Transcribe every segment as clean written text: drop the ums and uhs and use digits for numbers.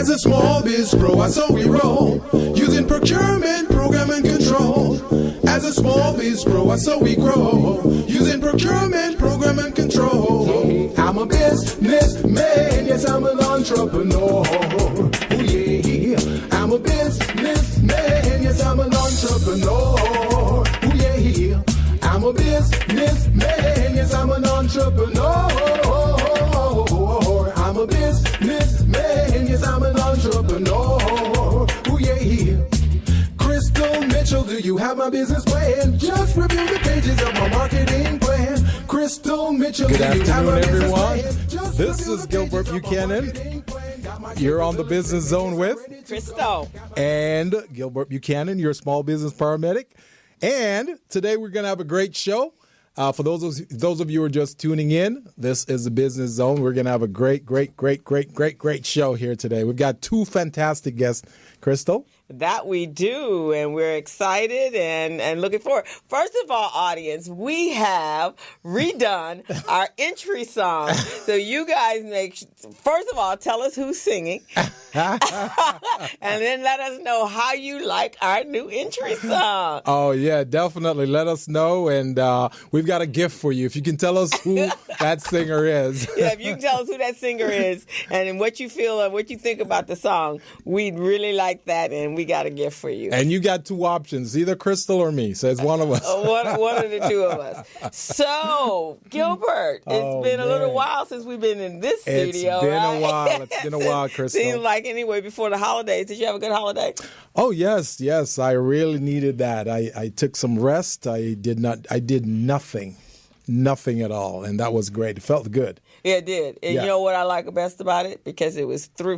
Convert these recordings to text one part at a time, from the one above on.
As a small biz pro, so we roll, using procurement, program, and control. As a small biz pro, so we grow, using procurement, program, and control. I'm a businessman, yes, I'm an entrepreneur. Ooh, yeah. I'm a businessman, yes, I'm an entrepreneur. Ooh, yeah. I'm a businessman, yes, I'm an entrepreneur. I'm a businessman, yes, I'm an entrepreneur. Ooh, yeah. Crystal Mitchell, do you have my business plan? Just review the pages of my marketing plan. Crystal Mitchell, good do you have my afternoon, business everyone. plan? This is Gilbert Buchanan. You're on the Business Zone with Crystal and Gilbert Buchanan, your small business paramedic. And today we're going to have a great show. For those of you who are just tuning in, this is the Business Zone. We're going to have a great show here today. We've got two fantastic guests, Crystal. That we do, and we're excited and looking forward. First of all, audience, we have redone our entry song. So you guys first of all, tell us who's singing. And then let us know how you like our new entry song. Oh, yeah, definitely. Let us know, and we've got a gift for you. If you can tell us who that singer is. Yeah, if you can tell us who that singer is and what you feel and what you think about the song, we'd really like that, and we got a gift for you. And you got two options, either Crystal or me, so it's one of us. One of the two of us. So, Gilbert, it's been a little while since we've been in this studio. It's been a while, Crystal. Seems like anyway, before the holidays. Did you have a good holiday? Oh, yes. I really needed that. I took some rest. I did nothing at all, and that was great. It felt good. Yeah, it did. And you know what I like best about it? Because it was 3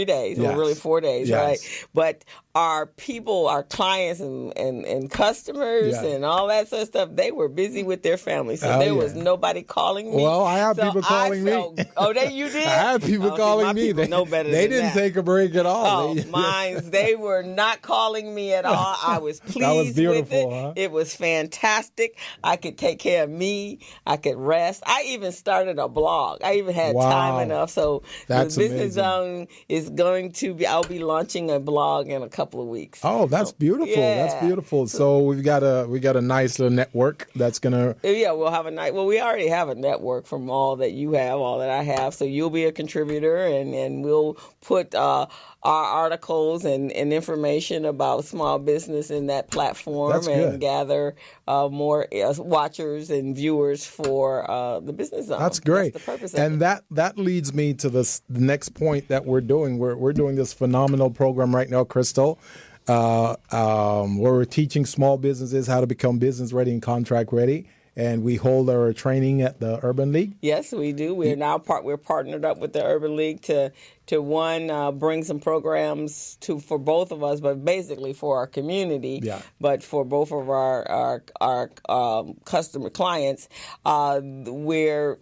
days, yes. or really 4 days, yes. right? But our people, our clients and customers and all that sort of stuff, they were busy with their families. So there was nobody calling me. Well, I have people calling me. Oh, you did? I have people calling me. They know better they than didn't that. take a break at all. Oh, they were not calling me at all. I was pleased that was beautiful, with it. huh? It was fantastic. I could take care of me. I could rest. I even started a blog. I even had time enough. So that's the Business Zone is going to be, I'll be launching a blog in a couple of weeks. Oh, that's beautiful. Yeah. That's beautiful. So we got a nice little network that's gonna. Yeah, we'll have a night. Well, we already have a network from all that you have, all that I have. So you'll be a contributor, and we'll put our articles and information about small business in that platform. That's good. And gather more watchers and viewers for the Business Zone. That's great. That's the purpose of and it. that leads me to the next point that we're doing. We're doing this phenomenal program right now, Crystal, where we're teaching small businesses how to become business ready and contract ready. And we hold our training at the Urban League. Yes, we do. We're now we're partnered up with the Urban League to bring some programs for both of us, but basically for our community. Yeah. But for both of our customer clients, we're.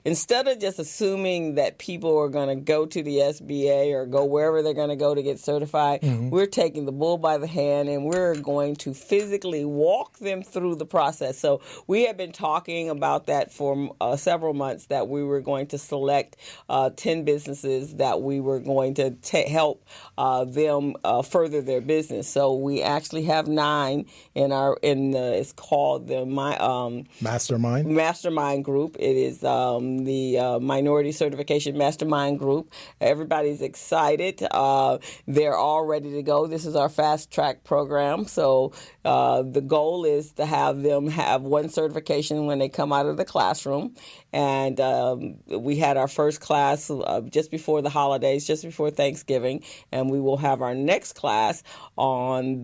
Instead of just assuming that people are going to go to the SBA or go wherever they're going to go to get certified, we're taking the bull by the hand and we're going to physically walk them through the process. So we have been talking about that for several months, that we were going to select 10 businesses that we were going to help them further their business. So we actually have 9 it's called the Mastermind Group. It is the Minority Certification Mastermind Group. Everybody's excited. They're all ready to go. This is our fast track program. So the goal is to have them have 1 certification when they come out of the classroom. And we had our first class just before the holidays, just before Thanksgiving. And we will have our next class on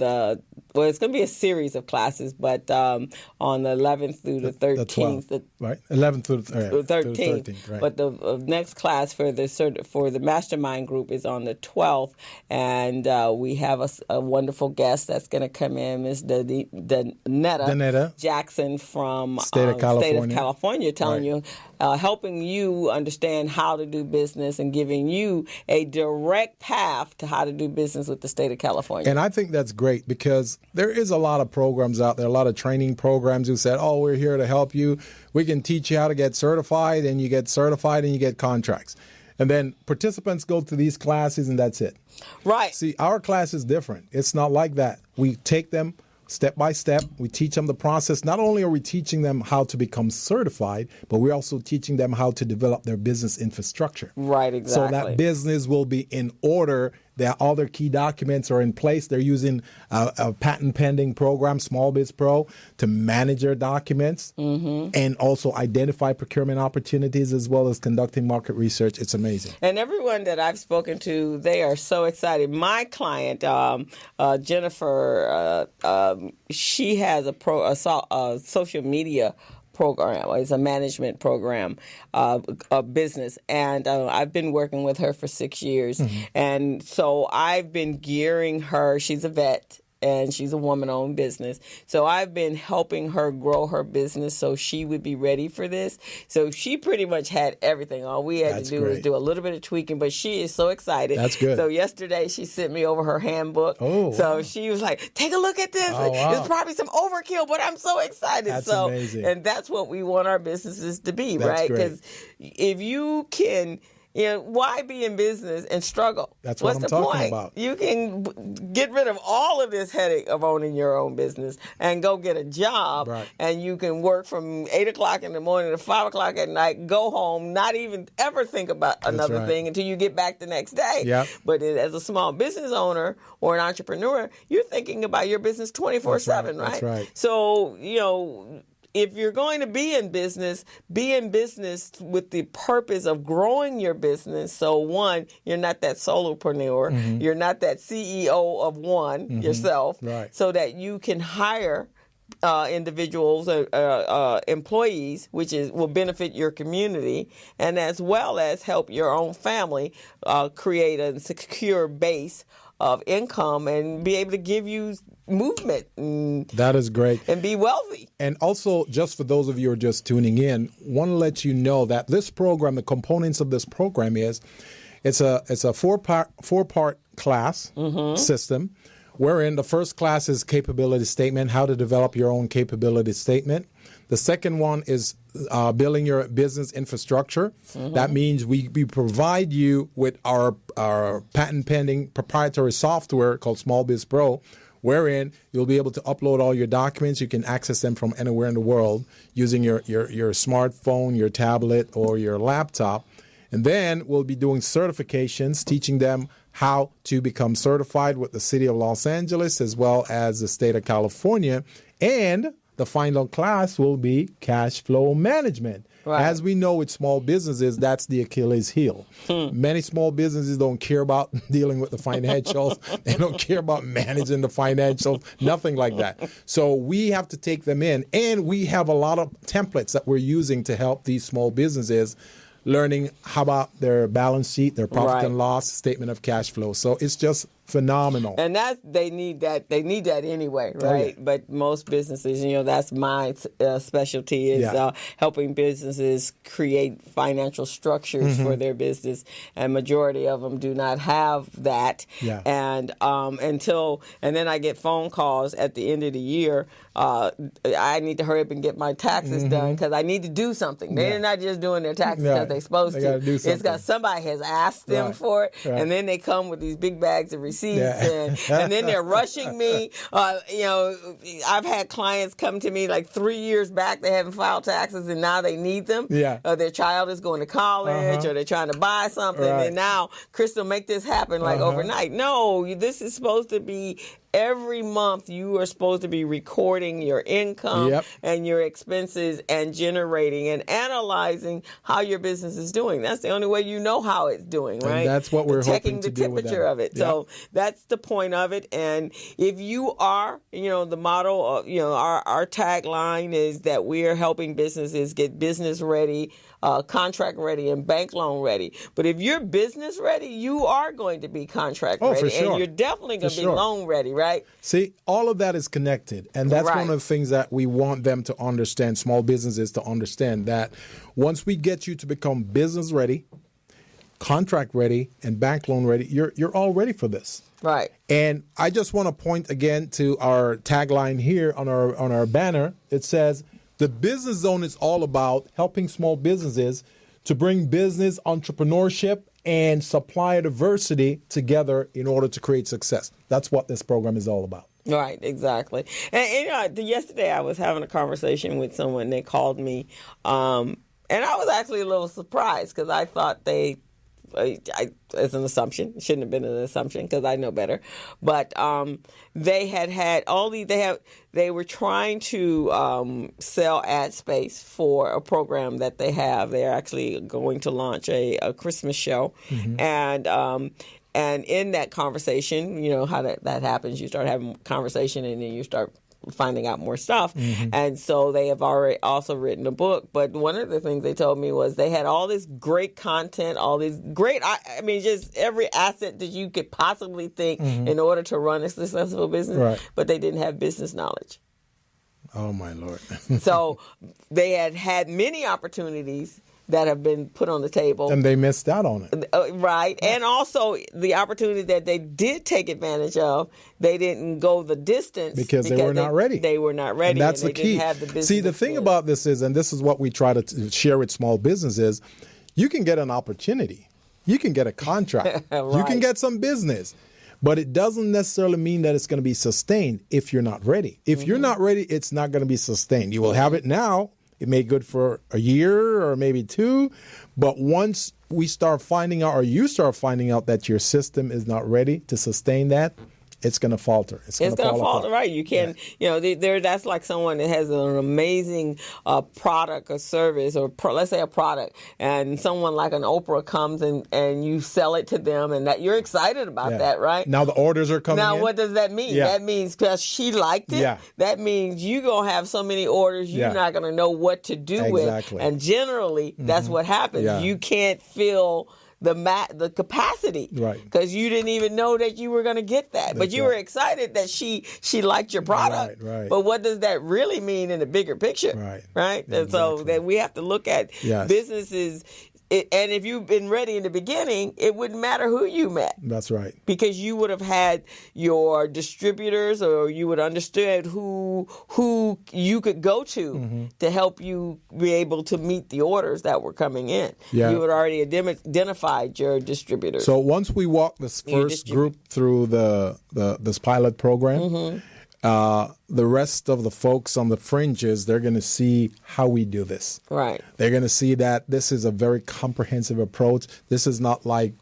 it's going to be a series of classes, but on the 11th through the 13th. The 12th, right? 11th through the 13th. Right. But the next class for the Mastermind Group is on the 12th. And we have a wonderful guest that's going to come in, Ms. Danetta Jackson from State of California, telling you, helping you understand how to do business and giving you a direct path to how to do business with the state of California. And I think that's great because there is a lot of programs out there, a lot of training programs who said, oh, we're here to help you. We can teach you how to get certified, and you get certified and you get contracts. And then participants go to these classes and that's it. Right. See, our class is different. It's not like that. We take them step by step. We teach them the process. Not only are we teaching them how to become certified, but we're also teaching them how to develop their business infrastructure. Right, exactly. So that business will be in order. All their key documents are in place. They're using a patent pending program, Small Biz Pro, to manage their documents and also identify procurement opportunities as well as conducting market research. It's amazing. And everyone that I've spoken to, they are so excited. My client, Jennifer, she has a social media program. It's a management program, a business, and I've been working with her for 6 years. And so I've been gearing her. She's a vet, and she's a woman-owned business. So I've been helping her grow her business so she would be ready for this. So she pretty much had everything. All we had to do was do a little bit of tweaking, but she is so excited. That's good. So yesterday she sent me over her handbook. Oh, so wow. she was like, take a look at this. Oh, wow. It's probably some overkill, but I'm so excited. That's amazing. And that's what we want our businesses to be, That's right? great. Because if you can... why be in business and struggle? That's what I'm talking about. You can get rid of all of this headache of owning your own business and go get a job, and you can work from 8 o'clock in the morning to 5 o'clock at night, go home, not even ever think about another thing until you get back the next day. Yep. But as a small business owner or an entrepreneur, you're thinking about your business 24/7, right? That's right. So, if you're going to be in business with the purpose of growing your business. So one, you're not that solopreneur. You're not that CEO of one yourself. Right. So that you can hire individuals, employees, which will benefit your community, and as well as help your own family create a secure base of income and be able to give you movement. That is great. And be wealthy. And also, just for those of you who are just tuning in, want to let you know that this program, the components of this program it's a four-part class system, wherein the first class is capability statement, how to develop your own capability statement. The second one is building your business infrastructure. That means we provide you with our patent pending proprietary software called Small Biz Pro, wherein you'll be able to upload all your documents. You can access them from anywhere in the world using your smartphone, your tablet, or your laptop. And then we'll be doing certifications, teaching them how to become certified with the City of Los Angeles as well as the State of California. And the final class will be cash flow management. Right. As we know with small businesses, that's the Achilles heel. Many small businesses don't care about dealing with the financials. They don't care about managing the financials, nothing like that. So we have to take them in, and we have a lot of templates that we're using to help these small businesses learning how about their balance sheet, their profit and loss, statement of cash flow. So it's just phenomenal. And they need that anyway, right? Oh, yeah. But most businesses, that's my specialty is helping businesses create financial structures for their business, and majority of them do not have that. Yeah. And then I get phone calls at the end of the year. I need to hurry up and get my taxes done because I need to do something. They're not just doing their taxes because they're supposed to. Do something. It's because somebody has asked them for it, and then they come with these big bags of receipts, and then they're rushing me. I've had clients come to me like 3 years back. They haven't filed taxes, and now they need them. Yeah. Their child is going to college, or they're trying to buy something, and now, Crystal, make this happen overnight. No, this is supposed to be every month. You are supposed to be recording your income and your expenses and generating and analyzing how your business is doing. That's the only way you know how it's doing, right? And that's what we're hoping to do Checking the temperature of it. Yep. So that's the point of it. And if you are, the model of, our tagline is that we are helping businesses get business ready, contract ready, and bank loan ready. But if you're business ready, you are going to be contract ready, for sure. and you're definitely going to be loan ready, right? See, all of that is connected, and that's one of the things that we want them to understand, small businesses to understand, that once we get you to become business ready, contract ready, and bank loan ready, you're all ready for this. Right. And I just want to point again to our tagline here on our banner. It says, the Business Zone is all about helping small businesses to bring business, entrepreneurship, and supplier diversity together in order to create success. That's what this program is all about. Right, exactly. And yesterday I was having a conversation with someone. They called me, and I was actually a little surprised because I thought it's an assumption. It shouldn't have been an assumption because I know better. But they had all these. They were trying to sell ad space for a program that they have. They're actually going to launch a Christmas show, and in that conversation, you know how that happens. You start having conversation, and then you start finding out more stuff. And so they have already also written a book. But one of the things they told me was they had all this great content, all these great, I mean, just every asset that you could possibly think in order to run a successful business, Right. but they didn't have business knowledge. Oh, my Lord. So they had many opportunities that have been put on the table. And they missed out on it. Right. And also the opportunity that they did take advantage of, they didn't go the distance. Because they were not ready. They were not ready. And that's and the they key. Didn't have the business See, the thing about this is, and this is what we try to share with small businesses, you can get an opportunity. You can get a contract. Right. You can get some business. But it doesn't necessarily mean that it's going to be sustained if you're not ready. If you're not ready, it's not going to be sustained. You will have it now. It may be good for a year or maybe two. But once we start finding out, or you start finding out that your system is not ready to sustain that, it's going to falter. It's going to falter, right? You can, that's like someone that has an amazing product or service, or let's say a product, and someone like an Oprah comes and you sell it to them, and that you're excited about that, right? Now the orders are coming Now, in. what does that mean? Yeah. That means because she liked it, that means you're going to have so many orders, you're not going to know what to do with. And generally, that's what happens. Yeah. You can't fill the capacity, right? Because you didn't even know that you were going to get that, but you were excited that she liked your product. Right. But what does that really mean in the bigger picture? Right. Yeah, and so that we have to look at businesses. And if you've been ready in the beginning, it wouldn't matter who you met. That's right. Because you would have had your distributors, or you would understand who you could go to help you be able to meet the orders that were coming in. Yeah. You had already identified your distributors. So once we walk this first group through this pilot program, the rest of the folks on the fringes, they're going to see how we do this. Right. They're going to see that this is a very comprehensive approach. This is not like,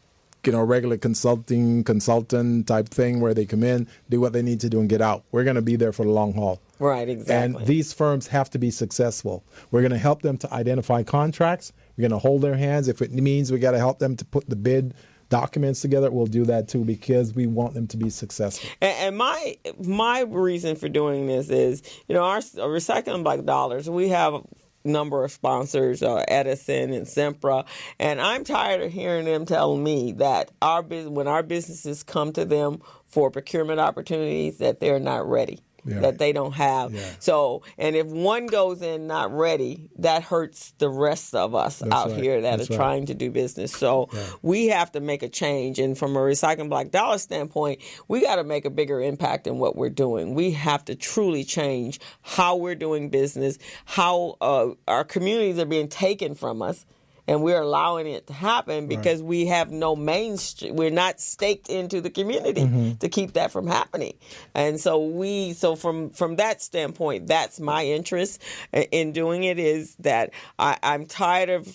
regular consultant type thing where they come in, do what they need to do and get out. We're going to be there for the long haul. Right, exactly. And these firms have to be successful. We're going to help them to identify contracts. We're going to hold their hands. If it means we got to help them to put the bid documents together, we'll do that too, because we want them to be successful. And my reason for doing this is, our Recycling Black Dollars, we have a number of sponsors, Edison and Sempra, and I'm tired of hearing them tell me that when our businesses come to them for procurement opportunities, that they're not ready. That they don't have. So, and if one goes in not ready, that hurts the rest of us here that are trying to do business. So we have to make a change. And from a Recycling Black Dollar standpoint, we got to make a bigger impact in what we're doing. We have to truly change how we're doing business, how our communities are being taken from us. And we're allowing it to happen because we have no mainstream. We're not staked into the community to keep that from happening. And so from that standpoint, that's my interest in doing it, is that I'm tired of,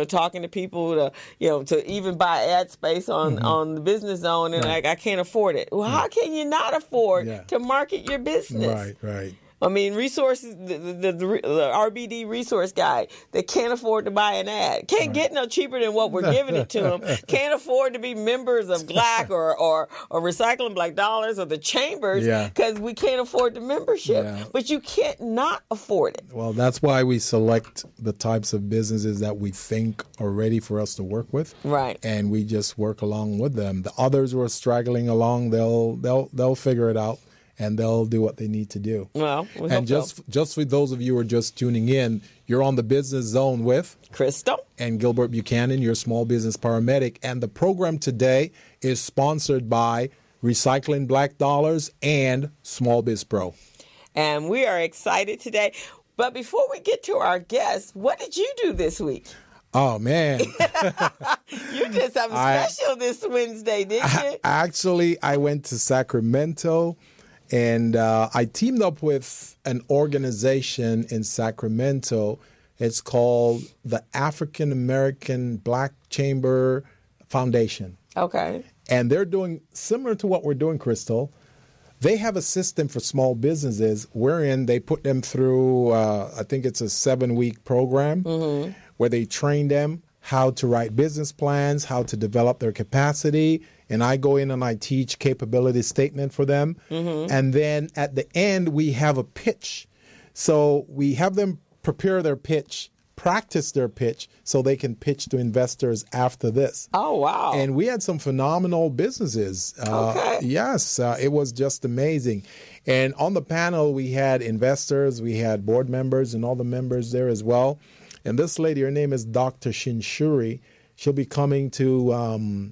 talking to people to even buy ad space on the BusinessZone, and I can't afford it. Well, how can you not afford to market your business? Right. I mean, resources, the RBD resource guy that can't afford to buy an ad, can't get no cheaper than what we're giving it to them, can't afford to be members of GLAAACC or Recycling Black Dollars or the chambers because we can't afford the membership. Yeah. But you can't not afford it. Well, that's why we select the types of businesses that we think are ready for us to work with. Right. And we just work along with them. The others who are straggling along, they'll figure it out. And they'll do what they need to do. Well, and just for those of you who are just tuning in, you're on the Business Zone with Crystal and Gilbert Buchanan, your small business paramedic. And the program today is sponsored by Recycling Black Dollars and Small Biz Pro. And we are excited today. But before we get to our guests, what did you do this week? Oh, man. You did something special this Wednesday, didn't you? Actually, I went to Sacramento, and I teamed up with an organization in Sacramento. It's called the African American Black Chamber Foundation. Okay. And they're doing similar to what we're doing, Crystal. They have a system for small businesses wherein they put them through, I think it's a 7-week program, where they train them how to write business plans, how to develop their capacity. And I go in and I teach capability statement for them. And then at the end, we have a pitch. So we have them prepare their pitch, practice their pitch, so they can pitch to investors after this. Oh, wow. And we had some phenomenal businesses. Okay. Yes, it was just amazing. And on the panel, we had investors, we had board members, and all the members there as well. And this lady, her name is Dr. Shinshuri. She'll be coming to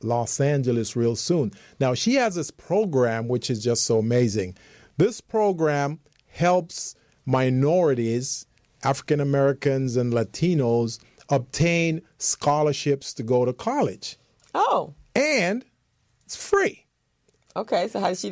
Los Angeles real soon. Now, she has this program, which is just so amazing. This program helps minorities, African Americans and Latinos, obtain scholarships to go to college. Oh. And it's free. Okay, so how does she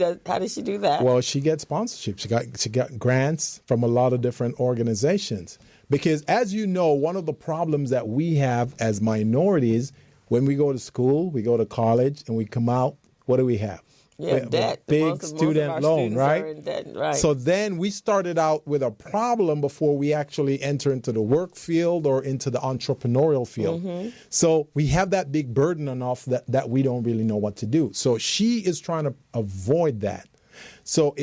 do that? Well, she gets sponsorship. She got grants from a lot of different organizations. Because as you know, one of the problems that we have as minorities, when we go to school, we go to college, and we come out, what do we have? Yeah, debt. Big student loan, right? Are in debt, right? So then we started out with a problem before we actually enter into the work field or into the entrepreneurial field. So we have that big burden on us that we don't really know what to do. So she is trying to avoid that. So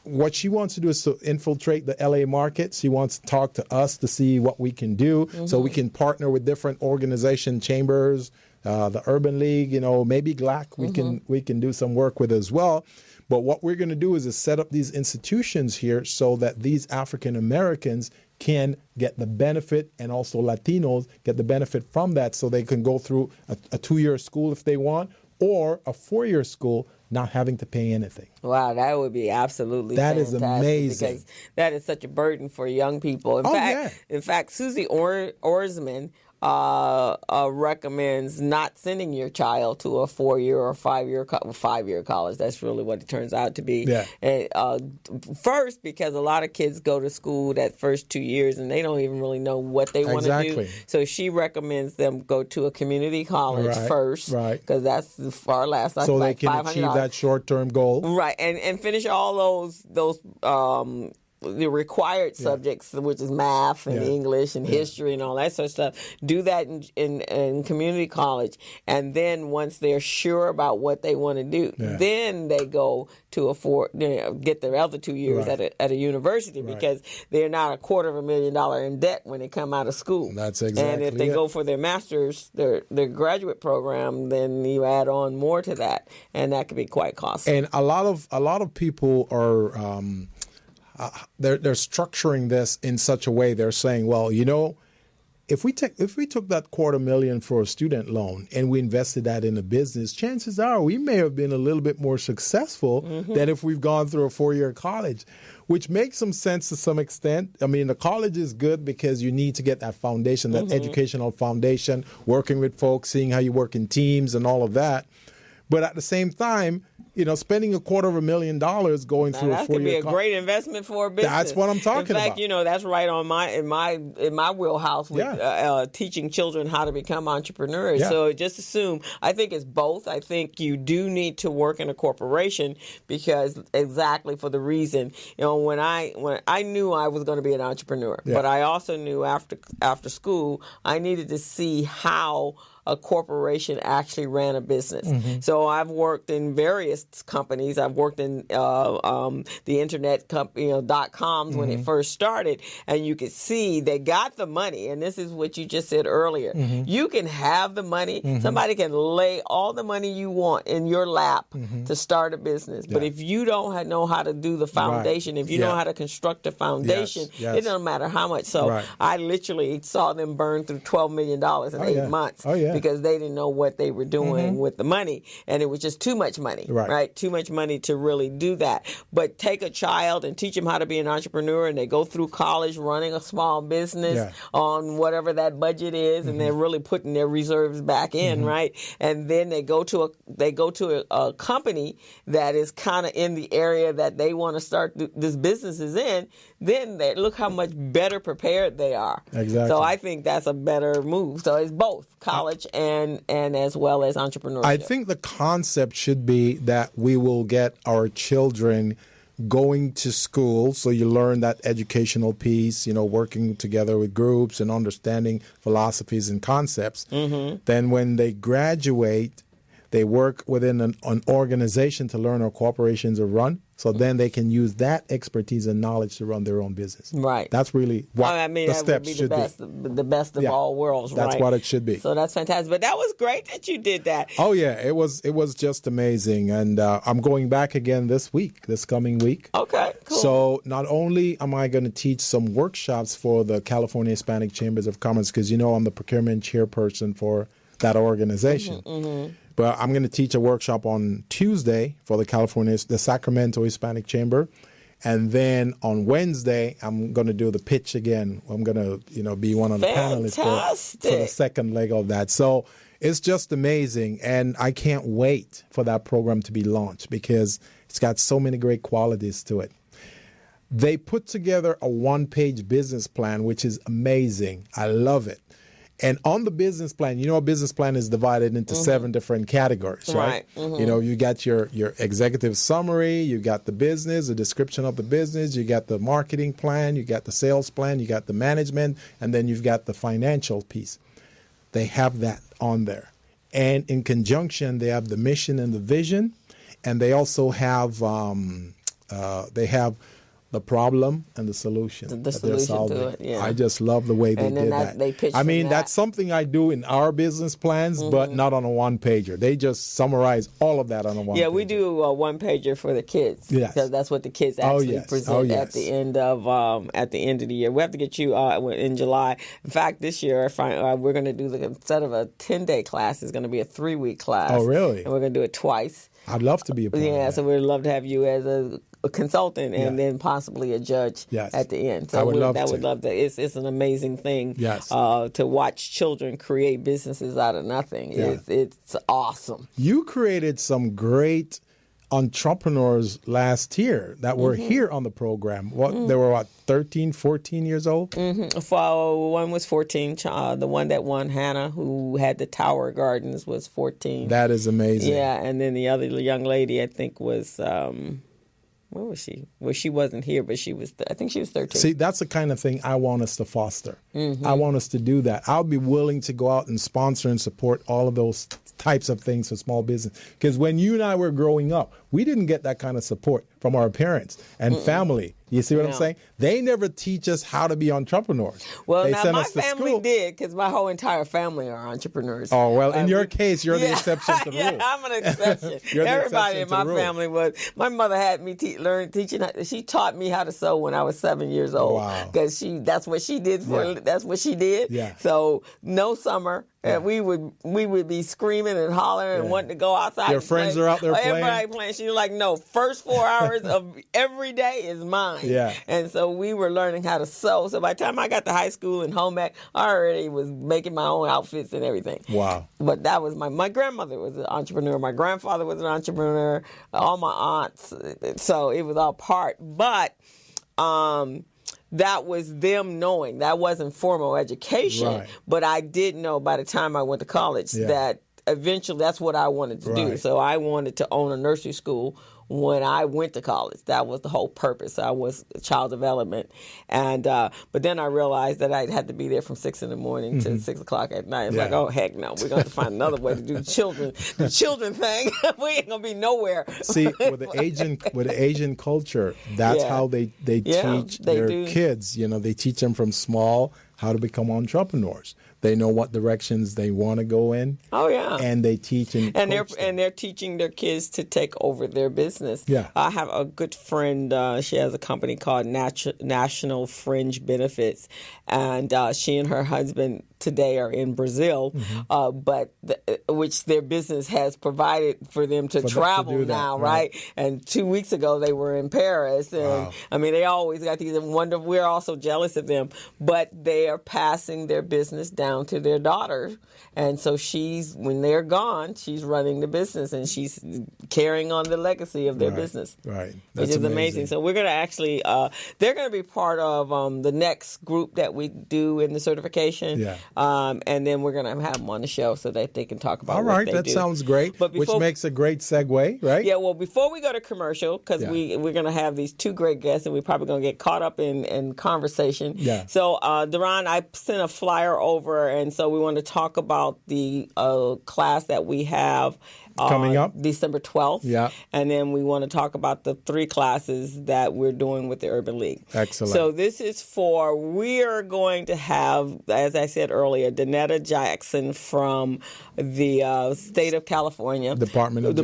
what she wants to do is to infiltrate the LA market. She wants to talk to us to see what we can do, so we can partner with different organization chambers, the Urban League, maybe GLAAACC we can do some work with as well. But what we're going to do is set up these institutions here so that these African Americans can get the benefit, and also Latinos get the benefit from that, so they can go through a 2-year school if they want, or a 4-year school, not having to pay anything. Wow, that would be absolutely fantastic. That is amazing. Because that is such a burden for young people. In fact, Susie Orsman recommends not sending your child to a 4-year or 5-year college. That's really what it turns out to be. Yeah. And, first, because a lot of kids go to school that first 2 years and they don't even really know what they want to do. So she recommends them go to a community college first, because that's the far last. So they can achieve that short-term goal, right? And finish all those. The required subjects, which is math and English and history and all that sort of stuff. Do that in community college. And then once they're sure about what they want to do, then they go to get their other 2 years at a university, because they're not $250,000 in debt when they come out of school. That's exactly And if they go for their master's, their graduate program, then you add on more to that, and that can be quite costly. And a lot of people are they're structuring this in such a way. They're saying, well, if we took that $250,000 for a student loan and we invested that in a business, chances are we may have been a little bit more successful than if we've gone through a 4-year college, which makes some sense to some extent. I mean, the college is good because you need to get that foundation, that educational foundation, working with folks, seeing how you work in teams and all of that. But at the same time, spending $250,000 going through a 4-year college. That could be a great investment for a business. That's what I'm talking about. In fact, that's right on in my wheelhouse with teaching children how to become entrepreneurs. Yeah. So just assume, I think it's both. I think you do need to work in a corporation, because exactly for the reason, when I knew I was going to be an entrepreneur, but I also knew after school I needed to see how a corporation actually ran a business. So I've worked in various companies. I've worked in the internet company, .coms when it first started, and you could see they got the money. And this is what you just said earlier. You can have the money. Somebody can lay all the money you want in your lap to start a business. But if you don't know how to do the foundation, if you know how to construct a foundation, it doesn't matter how much. So I literally saw them burn through $12 million in 8 months. because they didn't know what they were doing with the money, and it was just too much money, right? Too much money to really do that. But take a child and teach them how to be an entrepreneur, and they go through college running a small business on whatever that budget is, and they're really putting their reserves back in, right? And then they go to a company that is kind of in the area that they want to start this business is in. Then they look how much better prepared they are. Exactly. So I think that's a better move. So it's both college and as well as entrepreneurship. I think the concept should be that we will get our children going to school, so you learn that educational piece, working together with groups and understanding philosophies and concepts. Then when they graduate, they work within an organization to learn how corporations are run. So then they can use that expertise and knowledge to run their own business. Right. That's really what the steps should be. The best of all worlds, right? That's what it should be. So that's fantastic. But that was great that you did that. Oh, yeah. It was just amazing. And I'm going back again this coming week. Okay, cool. So not only am I going to teach some workshops for the California Hispanic Chambers of Commerce, because I'm the procurement chairperson for that organization. But I'm going to teach a workshop on Tuesday for the Sacramento Hispanic Chamber. And then on Wednesday, I'm going to do the pitch again. I'm going to, be one of the panelists for the second leg of that. So it's just amazing. And I can't wait for that program to be launched because it's got so many great qualities to it. They put together a one-page business plan, which is amazing. I love it. And on the business plan, a business plan is divided into 7 different categories, right? You got your executive summary, you got the business, the description of the business, you got the marketing plan, you got the sales plan, you got the management, and then you've got the financial piece. They have that on there. And in conjunction, they have the mission and the vision, and they also have the problem and the solution. The solution to it, yeah. I just love the way they did that. They pitched that's something I do in our business plans, but not on a one-pager. They just summarize all of that on a one-pager. Yeah, we do a one-pager for the kids. Yes. Because that's what the kids actually present at the end of the year. We have to get you in July. In fact, this year we're going to do instead of a 10-day class, it's going to be a 3-week class. Oh, really? And we're going to do it twice. I'd love to be a part of that. So we'd love to have you as a consultant and then possibly a judge at the end. So I would love to. It's an amazing thing to watch children create businesses out of nothing. Yeah. It's awesome. You created some great entrepreneurs last year that were here on the program. They were 13, 14 years old? One was 14. The one that won, Hannah, who had the Tower Gardens, was 14. That is amazing. Yeah, and then the other young lady, I think, was... where was she? Well, she wasn't here, but I think she was 13. See, that's the kind of thing I want us to foster. I want us to do that. I'll be willing to go out and sponsor and support all of those types of things for small business. Because when you and I were growing up, we didn't get that kind of support from our parents and family. You see what I'm saying? They never teach us how to be entrepreneurs. Well, they now send my us to family school. did, because my whole entire family are entrepreneurs. Oh, well, in your case, you're the exception to the rule. Yeah, I'm an exception. Everybody in my family was. My mother had me learn teaching. She taught me how to sew when I was 7 years old. Wow. Because that's what she did. That's what she did. Yeah. So no summer. And we would be screaming and hollering and wanting to go outside. Your friends are out there playing? Everybody playing. She was like, no, first 4 hours of every day is mine. Yeah. And so we were learning how to sew. So by the time I got to high school and home ec, I already was making my own outfits and everything. Wow. But that was my grandmother was an entrepreneur. My grandfather was an entrepreneur. All my aunts. So it was all part. But that was them knowing. That wasn't formal education. Right. But I did know by the time I went to college that eventually that's what I wanted to do. So I wanted to own a nursery school when I went to college. That was the whole purpose. I was child development. And but then I realized that I had to be there from 6 in the morning to 6 o'clock at night. It's like, oh, heck no. We're going to find another way to do the children thing. We ain't going to be nowhere. See, with the Asian culture, that's how they teach their kids. They teach them from small how to become entrepreneurs. They know what directions they want to go in. Oh yeah, and they teach and coach them. They're teaching their kids to take over their business. Yeah, I have a good friend. She has a company called National Fringe Benefits, and she and her husband today are in Brazil, but which their business has provided for them to travel now, right? And 2 weeks ago they were in Paris, and I mean they always got these wonderful. We're also jealous of them, but they are passing their business down to their daughter, and so when they're gone, she's running the business and she's carrying on the legacy of their business, right? Which is amazing. So we're going to actually, they're going to be part of the next group that we do in the certification. Yeah. And then we're going to have them on the show so that they can talk about what they do. That sounds great, which makes a great segue, right? Yeah, well, before we go to commercial, because we're going to have these two great guests, and we're probably going to get caught up in conversation. Yeah. So, Deron, I sent a flyer over, and so we want to talk about the class that we have coming up December 12th. Yeah. And then we want to talk about the 3 classes that we're doing with the Urban League. Excellent. So this is we are going to have, as I said earlier, Danetta Jackson from the state of California. Department of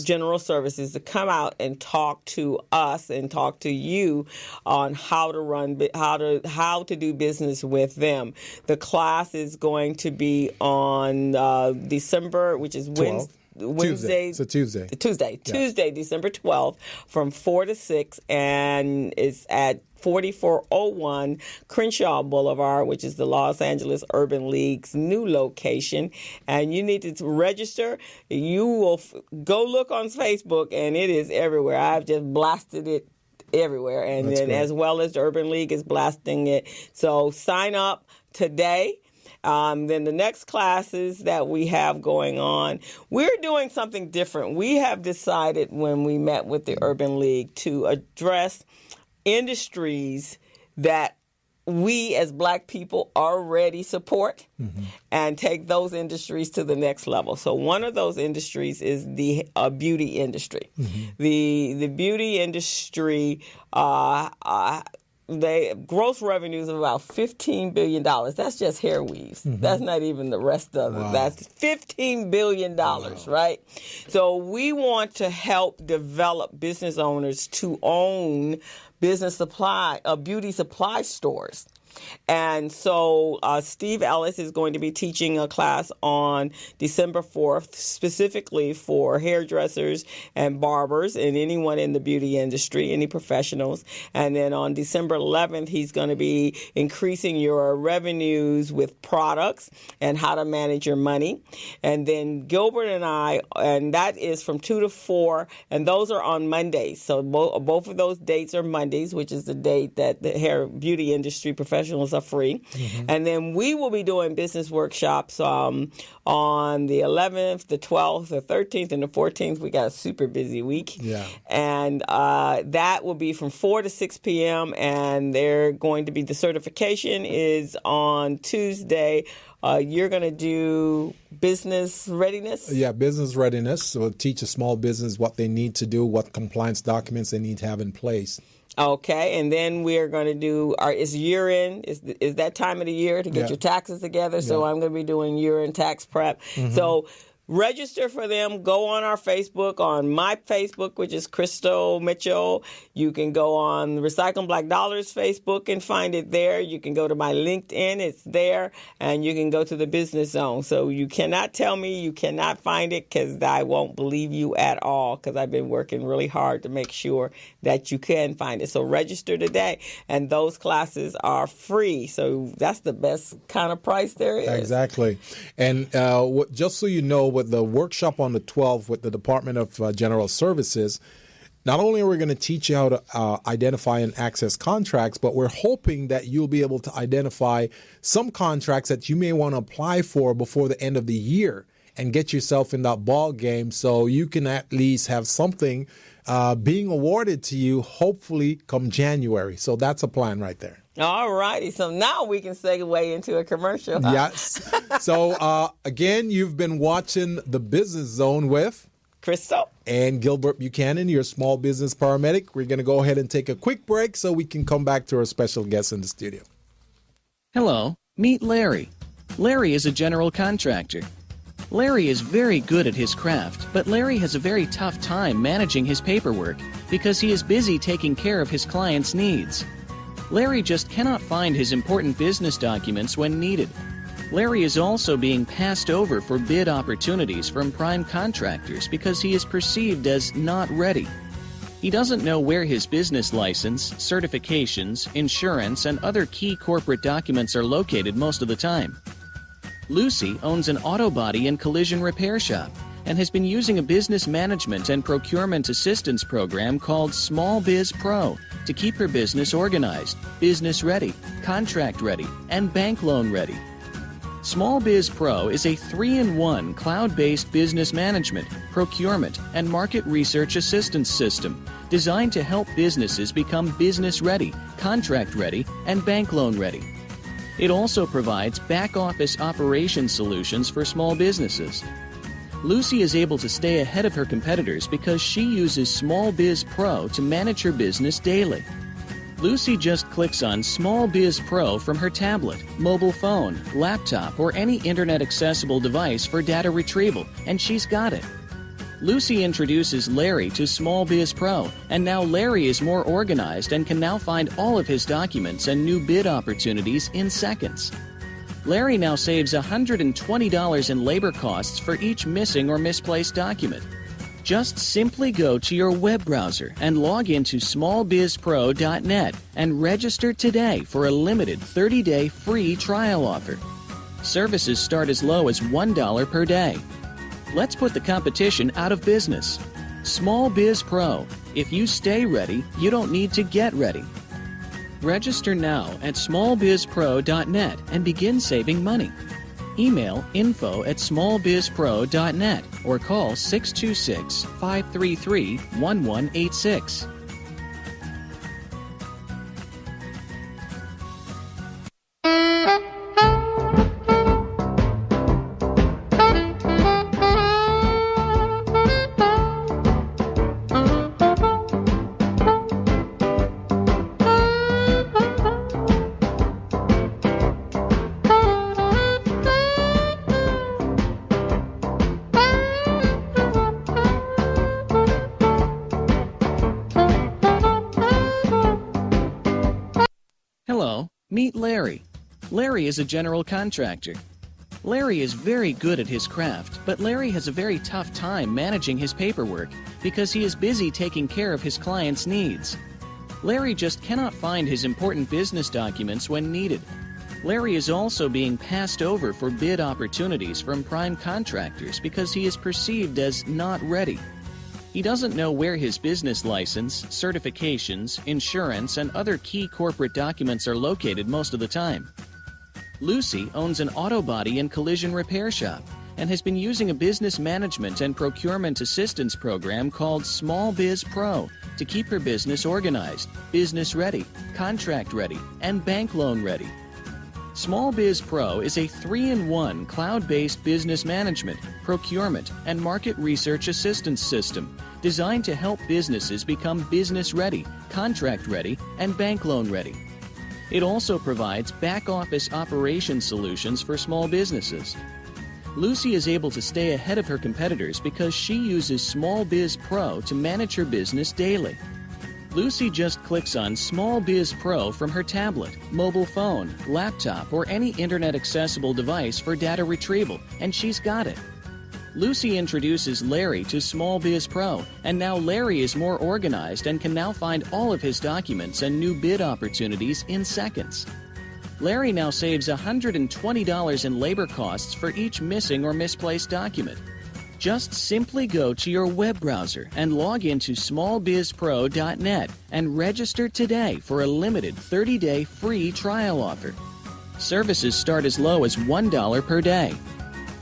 General Services. To come out and talk to us and talk to you on how to do business with them. The class is going to be on December, which is Wednesday. It's a Tuesday. Tuesday, December 12th from 4 to 6, and it's at 4401 Crenshaw Boulevard, which is the Los Angeles Urban League's new location. And you need to register. You will go look on Facebook, and it is everywhere. I've just blasted it everywhere. And then as well as the Urban League is blasting it. So sign up today. Then the next classes that we have going on, we're doing something different. We have decided when we met with the Urban League to address industries that we as Black people already support and take those industries to the next level. So one of those industries is the beauty industry. The beauty industry, the gross revenues of about $15 billion. That's just hair weaves. That's not even the rest of it. That's $15 billion, right? So we want to help develop business owners to own beauty supply stores. And so Steve Ellis is going to be teaching a class on December 4th, specifically for hairdressers and barbers and anyone in the beauty industry, any professionals. And then on December 11th, he's going to be increasing your revenues with products and how to manage your money. And then Gilbert and I, and that is from 2 to 4, and those are on Mondays. So both of those dates are Mondays, which is the date that the hair beauty industry professionals are free. And then we will be doing business workshops on the 11th, the 12th, the 13th, and the 14th. We got a super busy week. Yeah. And that will be from 4 to 6 p.m. And they're going to be, the certification is on Tuesday. You're going to do business readiness? Yeah, business readiness. So we'll teach a small business what they need to do, what compliance documents they need to have in place. Okay, and then we're going to do it's year end. Is that time of the year to get your taxes together? So I'm going to be doing year end tax prep. So register for them. Go on our Facebook, on my Facebook, which is Crystal Mitchell. You can go on Recycling Black Dollars Facebook and find it there. You can go to my LinkedIn. It's there. And you can go to the Business Zone. So you cannot tell me you cannot find it, because I won't believe you at all, because I've been working really hard to make sure that you can find it. So register today. And those classes are free. So that's the best kind of price there is. Exactly. And just so you know, with the workshop on the 12th with the Department of General Services, not only are we going to teach you how to identify and access contracts, but we're hoping that you'll be able to identify some contracts that you may want to apply for before the end of the year and get yourself in that ball game, so you can at least have something being awarded to you, hopefully come January. So that's a plan right there. All righty. So now we can segue into a commercial. Yes. So, again, you've been watching The Business Zone with Crystal and Gilbert Buchanan, your small business paramedic. We're going to go ahead and take a quick break so we can come back to our special guest in the studio. Hello, meet Larry. Larry is a general contractor. Larry is very good at his craft, but Larry has a very tough time managing his paperwork because he is busy taking care of his clients' needs. Larry just cannot find his important business documents when needed. Larry is also being passed over for bid opportunities from prime contractors because he is perceived as not ready. He doesn't know where his business license, certifications, insurance, and other key corporate documents are located most of the time. Lucy owns an auto body and collision repair shop and has been using a business management and procurement assistance program called Small Biz Pro to keep her business organized, business ready, contract ready, and bank loan ready. Small Biz Pro is a 3-in-1 cloud-based business management, procurement, and market research assistance system designed to help businesses become business ready, contract ready, and bank loan ready. It also provides back-office operation solutions for small businesses. Lucy is able to stay ahead of her competitors because she uses Small Biz Pro to manage her business daily. Lucy just clicks on Small Biz Pro from her tablet, mobile phone, laptop, or any internet-accessible device for data retrieval, and she's got it. Lucy introduces Larry to Small Biz Pro, and now Larry is more organized and can now find all of his documents and new bid opportunities in seconds. Larry now saves $120 in labor costs for each missing or misplaced document. Just simply go to your web browser and log into smallbizpro.net and register today for a limited 30-day free trial offer. Services start as low as $1 per day. Let's put the competition out of business. Small Biz Pro. If you stay ready, you don't need to get ready. Register now at smallbizpro.net and begin saving money. Email info@smallbizpro.net or call 626-533-1186. Hello, meet Larry. Larry is a general contractor. Larry is very good at his craft, but Larry has a very tough time managing his paperwork because he is busy taking care of his clients' needs. Larry just cannot find his important business documents when needed. Larry is also being passed over for bid opportunities from prime contractors because he is perceived as not ready. He doesn't know where his business license, certifications, insurance, and other key corporate documents are located most of the time. Lucy owns an auto body and collision repair shop and has been using a business management and procurement assistance program called Small Biz Pro to keep her business organized, business ready, contract ready, and bank loan ready. Small Biz Pro is a 3-in-1 cloud-based business management, procurement, and market research assistance system designed to help businesses become business ready, contract ready, and bank loan ready. It also provides back-office operation solutions for small businesses. Lucy is able to stay ahead of her competitors because she uses Small Biz Pro to manage her business daily. Lucy just clicks on Small Biz Pro from her tablet, mobile phone, laptop, or any internet-accessible device for data retrieval, and she's got it. Lucy introduces Larry to Small Biz Pro, and now Larry is more organized and can now find all of his documents and new bid opportunities in seconds. Larry now saves $120 in labor costs for each missing or misplaced document. Just simply go to your web browser and log into smallbizpro.net and register today for a limited 30-day free trial offer. Services start as low as $1 per day.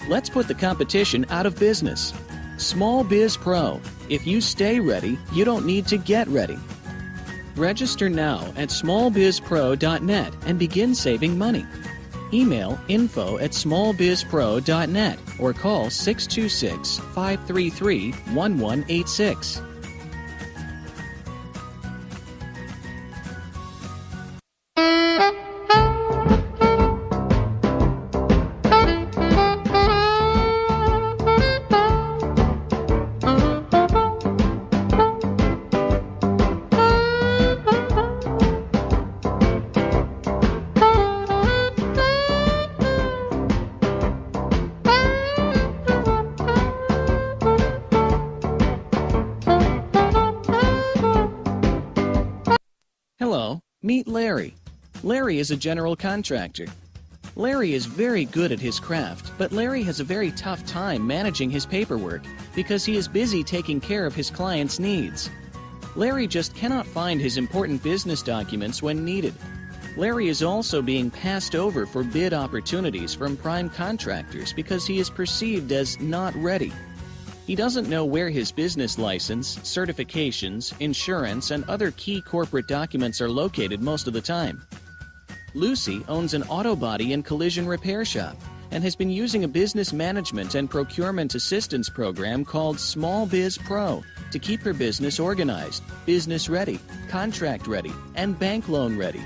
Let's put the competition out of business. Small Biz Pro. If you stay ready, you don't need to get ready. Register now at smallbizpro.net and begin saving money. Email info@smallbizpro.net or call 626-533-1186. Meet Larry. Larry is a general contractor. Larry is very good at his craft, but Larry has a very tough time managing his paperwork because he is busy taking care of his clients' needs. Larry just cannot find his important business documents when needed. Larry is also being passed over for bid opportunities from prime contractors because he is perceived as not ready. He doesn't know where his business license, certifications, insurance, and other key corporate documents are located most of the time. Lucy owns an auto body and collision repair shop and has been using a business management and procurement assistance program called Small Biz Pro to keep her business organized, business ready, contract ready, and bank loan ready.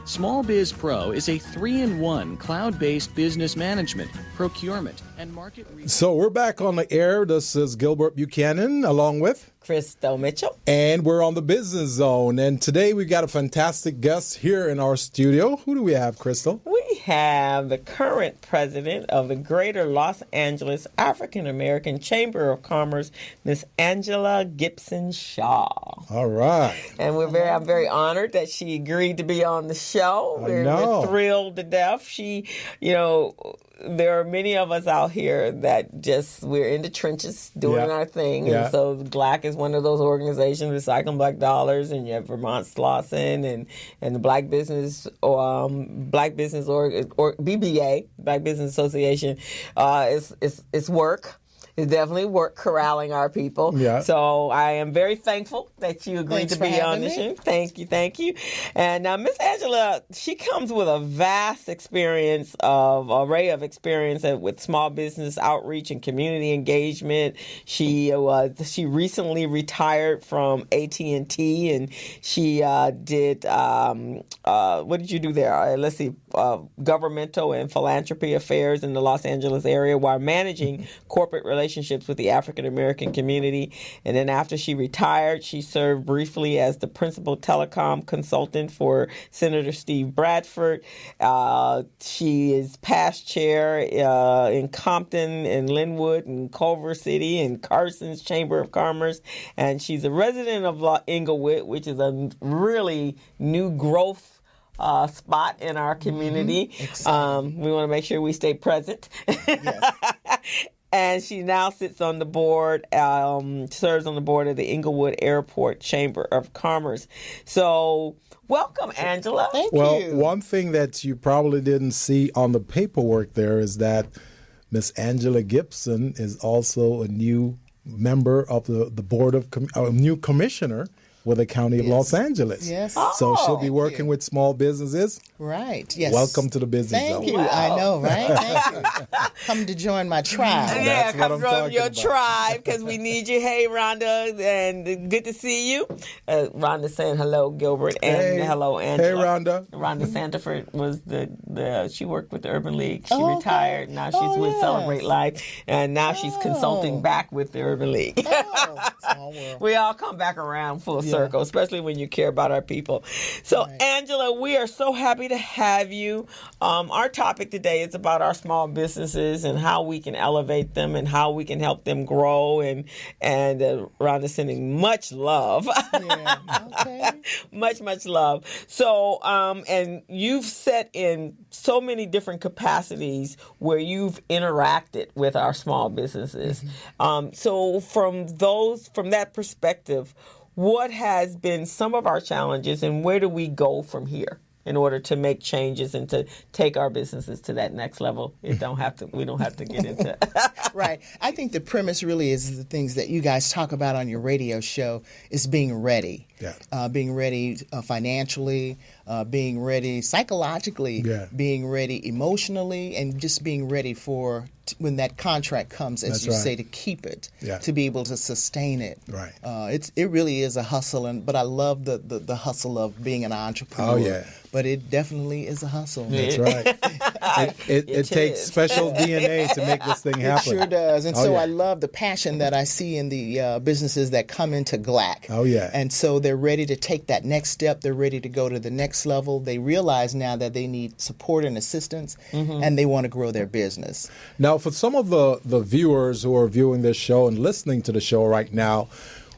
Small Biz Pro is a 3-in-1 cloud-based business management, procurement, and market research. So we're back on the air. This is Gilbert Buchanan along with Crystal Mitchell. And we're on the Business Zone. And today we got a fantastic guest here in our studio. Who do we have, Crystal? We have the current president of the Greater Los Angeles African American Chamber of Commerce, Miss Angela Gibson Shaw. All right. And I'm very honored that she agreed to be on the show. We're thrilled to death. She, there are many of us out here that we're in the trenches doing our thing. Yeah. And so GLAAACC is one of those organizations, Recycling Black Dollars, and you have Vermont Slauson and the Black Business or BBA, Black Business Association. It's work. It's definitely work corralling our people. Yeah. So I am very thankful that you agreed to be on the show. Thank you. And now Miss Angela, she comes with a vast array of experience with small business outreach and community engagement. She recently retired from AT&T, and she did what did you do there? Governmental and philanthropy affairs in the Los Angeles area while managing corporate relationships with the African American community. And then after she retired, she served briefly as the principal telecom consultant for Senator Steve Bradford. She is past chair in Compton and Linwood and Culver City and Carson's Chamber of Commerce. And she's a resident of Inglewood, which is a really new growth spot in our community. We want to make sure we stay present. Yes. And she now sits on the board, serves on the board of the Inglewood Airport Chamber of Commerce. So welcome, Angela. Thank you. One thing that you probably didn't see on the paperwork there is that Miss Angela Gibson is also a new member of the board of a new commissioner with the County of Los Angeles. Yes. So she'll be working with small businesses. Right. Yes. Welcome to the Business Zone. Thank you. Wow. I know, right? Thank you. Come to join my tribe. Yeah, come join your tribe because we need you. Hey, Rhonda, and good to see you. Rhonda saying hello, Gilbert, and hello, Angela. Hey, Rhonda. Rhonda Santaford was she worked with the Urban League. She retired. Now she's with Celebrate Life, and now she's consulting back with the Urban League. Small world. We all come back around full circle, especially when you care about our people. So, Angela, we are so happy to have you. Our topic today is about our small businesses and how we can elevate them and how we can help them grow. And Rhonda sending much love. Yeah. Okay. much love. So, and you've set in so many different capacities where you've interacted with our small businesses. So from that perspective, what has been some of our challenges and where do we go from here in order to make changes and to take our businesses to that next level? We don't have to get into Right. I think the premise really is the things that you guys talk about on your radio show is being ready. Yeah. Being ready financially, being ready psychologically, being ready emotionally, and just being ready for when that contract comes, as you say, to keep it, to be able to sustain it. Right. It really is a hustle, but I love the hustle of being an entrepreneur. Oh, yeah. But it definitely is a hustle. That's right. It takes special DNA to make this thing happen. It sure does. And I love the passion that I see in the businesses that come into GLAAACC. Oh, yeah. And so they're ready to take that next step. They're ready to go to the next level. They realize now that they need support and assistance, and they want to grow their business. Now, for some of the viewers who are viewing this show and listening to the show right now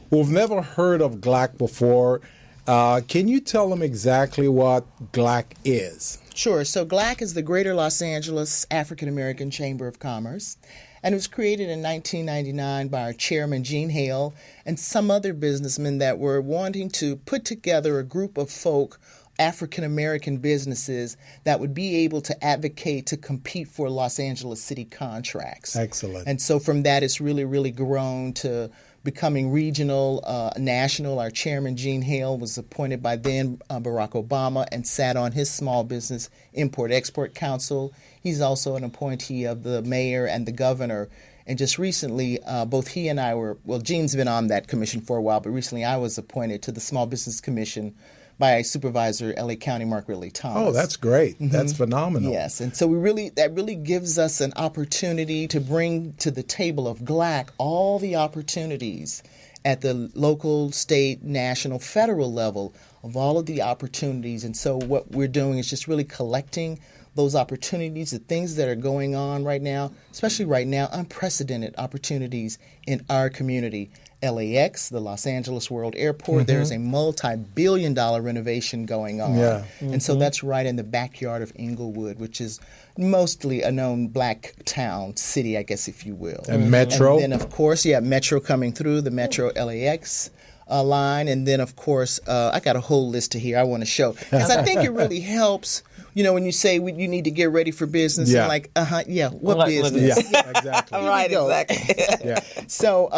who've never heard of GLAAACC before, Can you tell them exactly what GLAAACC is? Sure. So GLAAACC is the Greater Los Angeles African American Chamber of Commerce. And it was created in 1999 by our chairman, Gene Hale, and some other businessmen that were wanting to put together a group of folk, African American businesses, that would be able to advocate to compete for Los Angeles city contracts. Excellent. And so from that, it's really, really grown to becoming regional, national. Our chairman, Gene Hale, was appointed by then Barack Obama and sat on his Small Business Import-Export Council. He's also an appointee of the mayor and the governor. And just recently, both he and I were, well, Gene's been on that commission for a while, but recently I was appointed to the Small Business Commission by Supervisor LA County Mark Ridley Thomas. Oh, that's great. Mm-hmm. That's phenomenal. Yes, and so that really gives us an opportunity to bring to the table of GLAAACC all the opportunities at the local, state, national, federal level of all of the opportunities. And so what we're doing is just really collecting those opportunities, the things that are going on right now, especially right now, unprecedented opportunities in our community. LAX, the Los Angeles World Airport, mm-hmm. There's a multi-billion-dollar renovation going on. Yeah. Mm-hmm. And so that's right in the backyard of Inglewood, which is mostly a known black town, city, I guess, if you will. And Metro. And then, of course, Metro coming through, the Metro LAX line. And then, of course, I got a whole list here I want to show. Because I think it really helps. You know, when you say you need to get ready for business, I'm like, what business? Yeah, exactly. Right, exactly. Yeah. So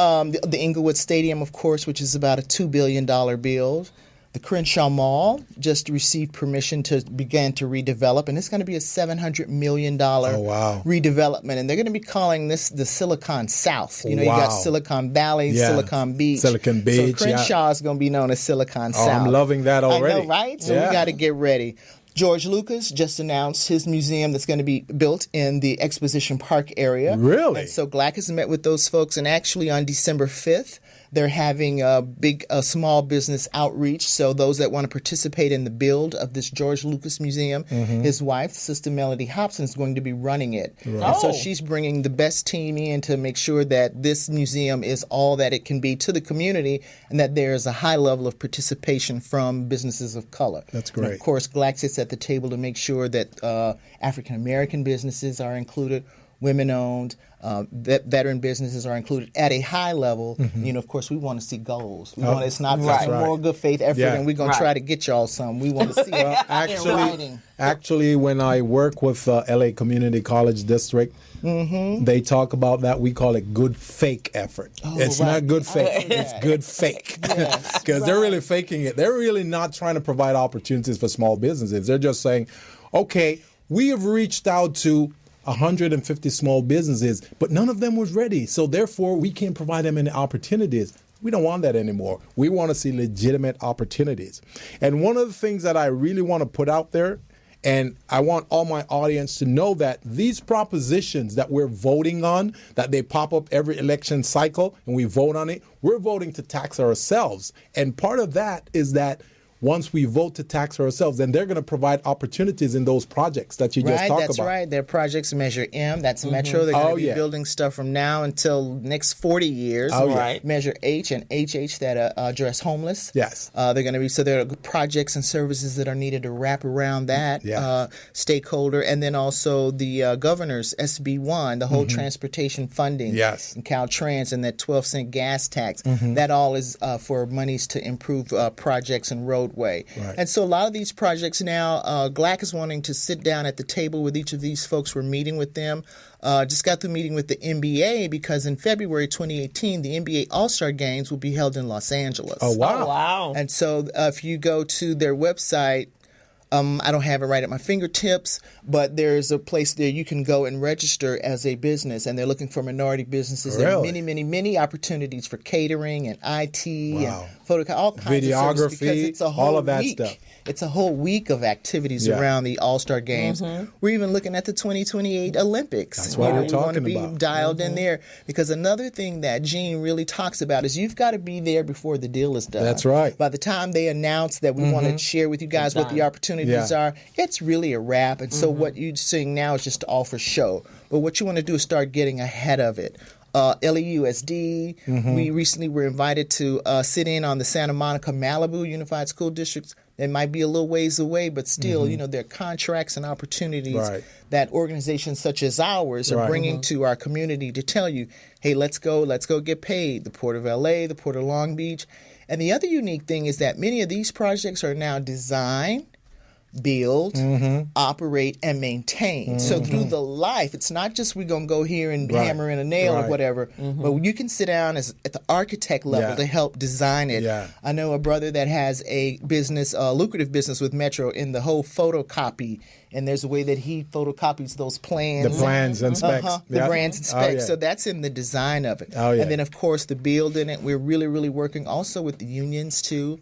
the Inglewood Stadium, of course, which is about a $2 billion build. The Crenshaw Mall just received permission to begin to redevelop, and it's going to be a $700 million redevelopment. And they're going to be calling this the Silicon South. You know, you got Silicon Valley, Silicon Beach. Silicon Beach, so Crenshaw is going to be known as Silicon South. I'm loving that already. I know, right? So we got to get ready. George Lucas just announced his museum that's going to be built in the Exposition Park area. Really? And so GLAAACC has met with those folks, and actually on December 5th, they're having a big small business outreach. So those that want to participate in the build of this George Lucas Museum, mm-hmm. his wife, Sister Melody Hobson, is going to be running it. Right. And so she's bringing the best team in to make sure that this museum is all that it can be to the community and that there is a high level of participation from businesses of color. That's great. And of course, GLAAACC sits at the table to make sure that African-American businesses are included, women-owned, veteran businesses are included at a high level. Mm-hmm. You know, of course, we want to see goals. It's not more good faith effort, and we're going to try to get y'all some. We want to see Actually, when I work with LA Community College District, mm-hmm. they talk about that. We call it good fake effort. It's not good fake. It's good fake. Because they're really faking it. They're really not trying to provide opportunities for small businesses. They're just saying, okay, we have reached out to 150 small businesses, but none of them was ready. So therefore, we can't provide them any opportunities. We don't want that anymore. We want to see legitimate opportunities. And one of the things that I really want to put out there, and I want all my audience to know, that these propositions that we're voting on, that they pop up every election cycle and we vote on it, we're voting to tax ourselves. And part of that is that once we vote to tax ourselves, then they're going to provide opportunities in those projects that you just talked about. That's right. Their projects Measure M, that's mm-hmm. Metro. They're going to be building stuff from now until next 40 years. Measure H and HH that address homeless. Yes. They're going to be, so there are projects and services that are needed to wrap around that stakeholder. And then also the governor's SB1, the whole mm-hmm. transportation funding. Yes. And Caltrans and that 12-cent gas tax. Mm-hmm. That all is for monies to improve projects and road way. Right. And so a lot of these projects now, GLAAACC is wanting to sit down at the table with each of these folks. We're meeting with them. Just got through meeting with the NBA because in February 2018, the NBA All-Star Games will be held in Los Angeles. Oh, wow. Oh, wow. And so if you go to their website, I don't have it right at my fingertips, but there's a place there you can go and register as a business, and they're looking for minority businesses. Really? There are many, many, many opportunities for catering and IT and photo, all kinds videography, of services, because it's a whole all of that week. stuff. It's a whole week of activities around the All-Star Games. Mm-hmm. We're even looking at the 2028 Olympics. That's what we're talking about. We want to be dialed in there, because another thing that Gene really talks about is you've got to be there before the deal is done. That's right. By the time they announce that we want to share with you guys what the opportunities are, it's really a wrap. And so what you're seeing now is just all for show. But what you want to do is start getting ahead of it. LAUSD. We recently were invited to sit in on the Santa Monica Malibu Unified School Districts. They might be a little ways away, but still, there are contracts and opportunities that organizations such as ours are bringing to our community to tell you, hey, let's go get paid. The Port of LA, the Port of Long Beach. And the other unique thing is that many of these projects are now designed, build, operate, and maintain. So through the life, it's not just we're going to go here and hammer in a nail or whatever, but you can sit down at the architect level to help design it. I know a brother that has a business, a lucrative business with Metro in the whole photocopy, and there's a way that he photocopies those plans. The plans and specs. The plans and specs. So that's in the design of it. And then, of course, the build in it. We're really, really working also with the unions, too,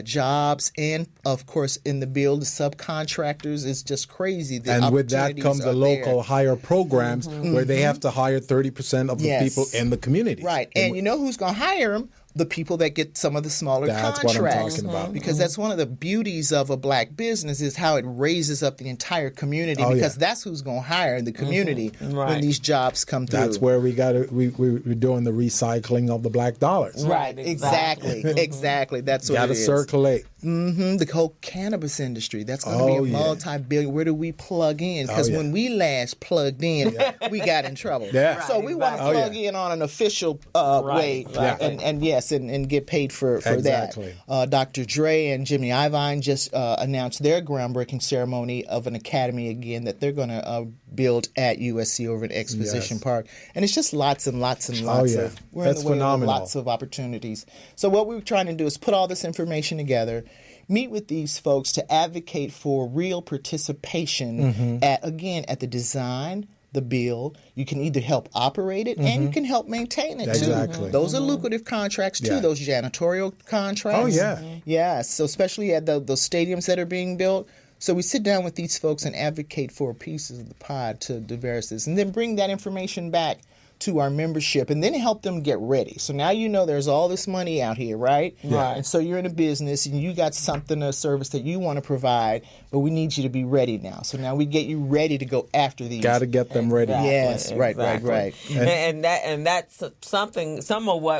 jobs, and, of course, in the build, the subcontractors is just crazy. And with that comes the local hire programs where they have to hire 30% of the people in the community. Right. And you know who's going to hire them? The people that get some of the smaller contracts. That's what I'm talking about. Because that's one of the beauties of a black business is how it raises up the entire community because that's who's going to hire in the community when these jobs come through. That's where we're doing the recycling of the black dollars. Right, exactly. That's what it is. Got to circulate. The whole cannabis industry, that's going to be a multi-billion. Where do we plug in? Because when we last plugged in, we got in trouble. So we want to plug in on an official way and yes, and get paid for that. Dr. Dre and Jimmy Iovine just announced their groundbreaking ceremony of an academy again that they're going to build at USC over at Exposition Park. And it's just lots and lots and lots of, we're in the way of lots of opportunities. So what we're trying to do is put all this information together, meet with these folks to advocate for real participation at the design, the build. You can either help operate it and you can help maintain it too. Those are lucrative contracts too, those janitorial contracts. So especially at those stadiums that are being built. So we sit down with these folks and advocate for pieces of the pie to the various, and then bring that information back to our membership and then help them get ready. So now there's all this money out here, right? And so you're in a business and you got something, a service that you want to provide, but we need you to be ready now. So now we get you ready to go after these. Got to get them ready. Yes, right. And that's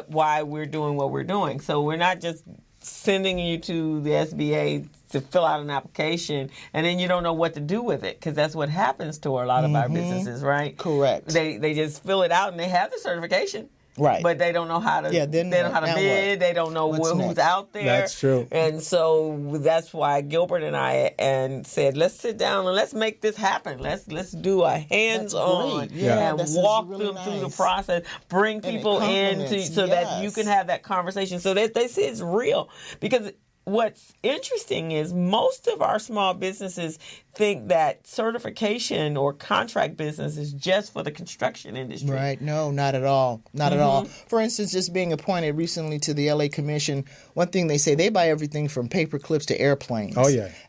why we're doing what we're doing. So we're not just sending you to the SBA to fill out an application, and then you don't know what to do with it, because that's what happens to a lot of our businesses, right? Correct. They just fill it out and they have the certification. Right. But they don't know how to they don't know how to bid. They don't know who's out there. That's true. And so that's why Gilbert and I said, let's sit down and let's make this happen. Let's do a hands-on and walk them through the process, bring people in so that you can have that conversation so that they see it's real. Because what's interesting is most of our small businesses think that certification or contract business is just for the construction industry. Right. No, not at all. Not at all. For instance, just being appointed recently to the LA Commission, one thing they say, they buy everything from paper clips to airplanes.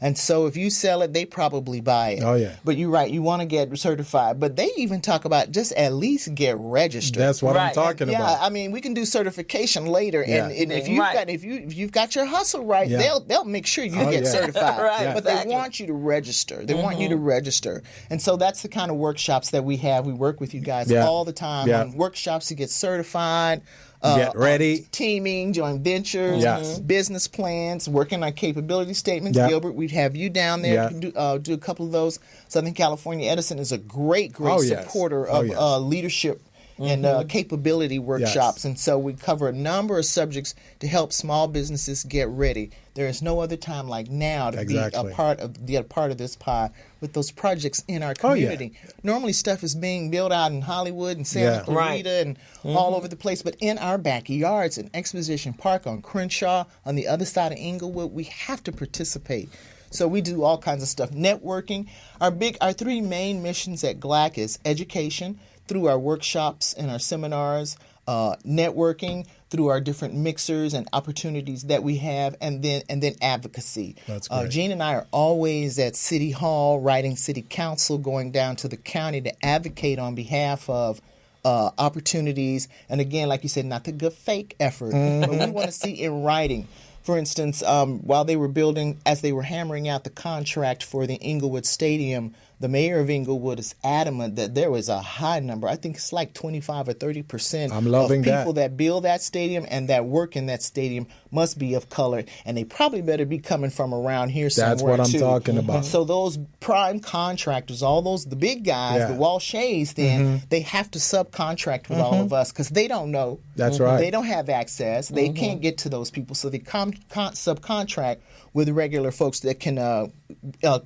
And so if you sell it, they probably buy it. But you're right. You want to get certified. But they even talk about just at least get registered. That's what I'm talking about. I mean, we can do certification later. And if you've got your hustle right, they'll make sure you get certified. But they want you to register. They want you to register. And so that's the kind of workshops that we have. We work with you guys all the time on workshops to get certified. Get ready. Teaming, joint ventures, business plans, working on capability statements. Gilbert, we'd have you down there to do a couple of those. Southern California Edison is a great supporter of leadership and capability workshops. And so we cover a number of subjects to help small businesses get ready. There is no other time like now to be a part of this pie with those projects in our community. Normally stuff is being built out in Hollywood and Santa Clarita and all over the place, but in our backyards in Exposition Park, on Crenshaw, on the other side of Inglewood, we have to participate. So we do all kinds of stuff. Networking. Our three main missions at GLAAACC is education through our workshops and our seminars, networking through our different mixers and opportunities that we have, and then advocacy. That's great. Gene and I are always at City Hall, writing City Council, going down to the county to advocate on behalf of opportunities. And again, like you said, not the good fake effort, but we want to see in writing. For instance, while they were building, as they were hammering out the contract for the Inglewood Stadium, the mayor of Inglewood is adamant that there was a high number. I think it's like 25 or 30% I'm loving of people that build that stadium and that work in that stadium must be of color, and they probably better be coming from around here somewhere. That's what I'm too. talking about. And so those prime contractors, all those the big guys, the Walshays, then they have to subcontract with all of us because they don't know. That's right. They don't have access. They can't get to those people, so they subcontract with regular folks that can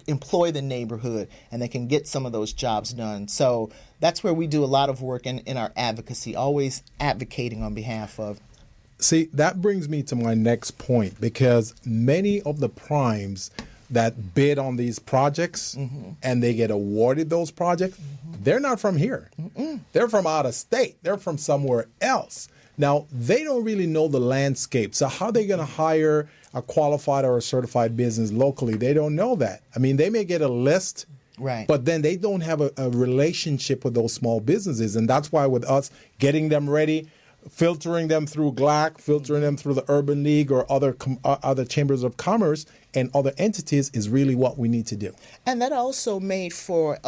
employ the neighborhood and they can get some of those jobs done. So that's where we do a lot of work in our advocacy, always advocating on behalf of. See, that brings me to my next point, because many of the primes that bid on these projects and they get awarded those projects, they're not from here. They're from out of state. They're from somewhere else. Now, they don't really know the landscape. So how are they going to hire a qualified or a certified business locally? They don't know that. I mean, they may get a list, right, but then they don't have a relationship with those small businesses. And that's why with us getting them ready, filtering them through GLAAACC, filtering them through the Urban League or other chambers of commerce and other entities is really what we need to do. And that also made for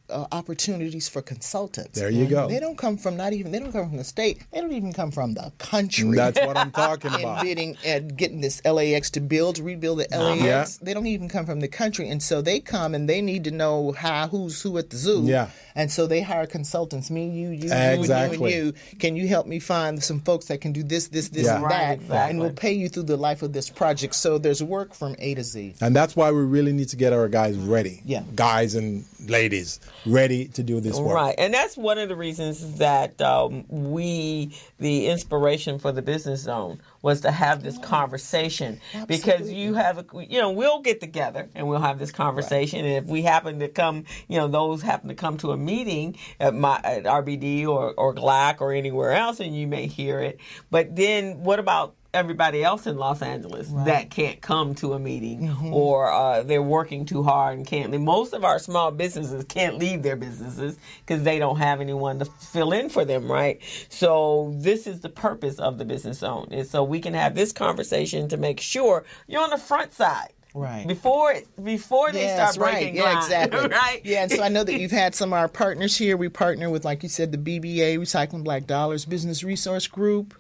opportunities for consultants. There you go. They don't come from they don't come from the state. They don't even come from the country. That's what I'm talking about. In bidding and getting this LAX to rebuild the LAX. Yeah. They don't even come from the country, and so they come and they need to know who's who at the zoo. Yeah. And so they hire consultants. Me, you, Exactly. you, and you. Can you help me find some folks that can do this, and Right, that, exactly. and we'll pay you through the life of this project. So there's work from A to Z. And that's why we really need to get our guys ready. Yeah. Guys and ladies ready to do this work. Right. And that's one of the reasons that the inspiration for the Business Zone was to have this conversation. Absolutely. Because we'll get together and we'll have this conversation. Right. And if we happen to come, those happen to come to a meeting at RBD or GLAAACC or anywhere else, and you may hear it. But then what about everybody else in Los Angeles that can't come to a meeting or they're working too hard and can't leave? Most of our small businesses can't leave their businesses because they don't have anyone to fill in for them, right? So this is the purpose of the Business Zone, is so we can have this conversation to make sure you're on the front side. Right. Before they start breaking ground. Yeah, exactly. Right? Yeah, and so I know that you've had some of our partners here. We partner with, like you said, the BBA, Recycling Black Dollars Business Resource Group.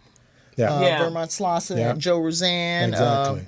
Vermont Slauson, Joe Roseanne,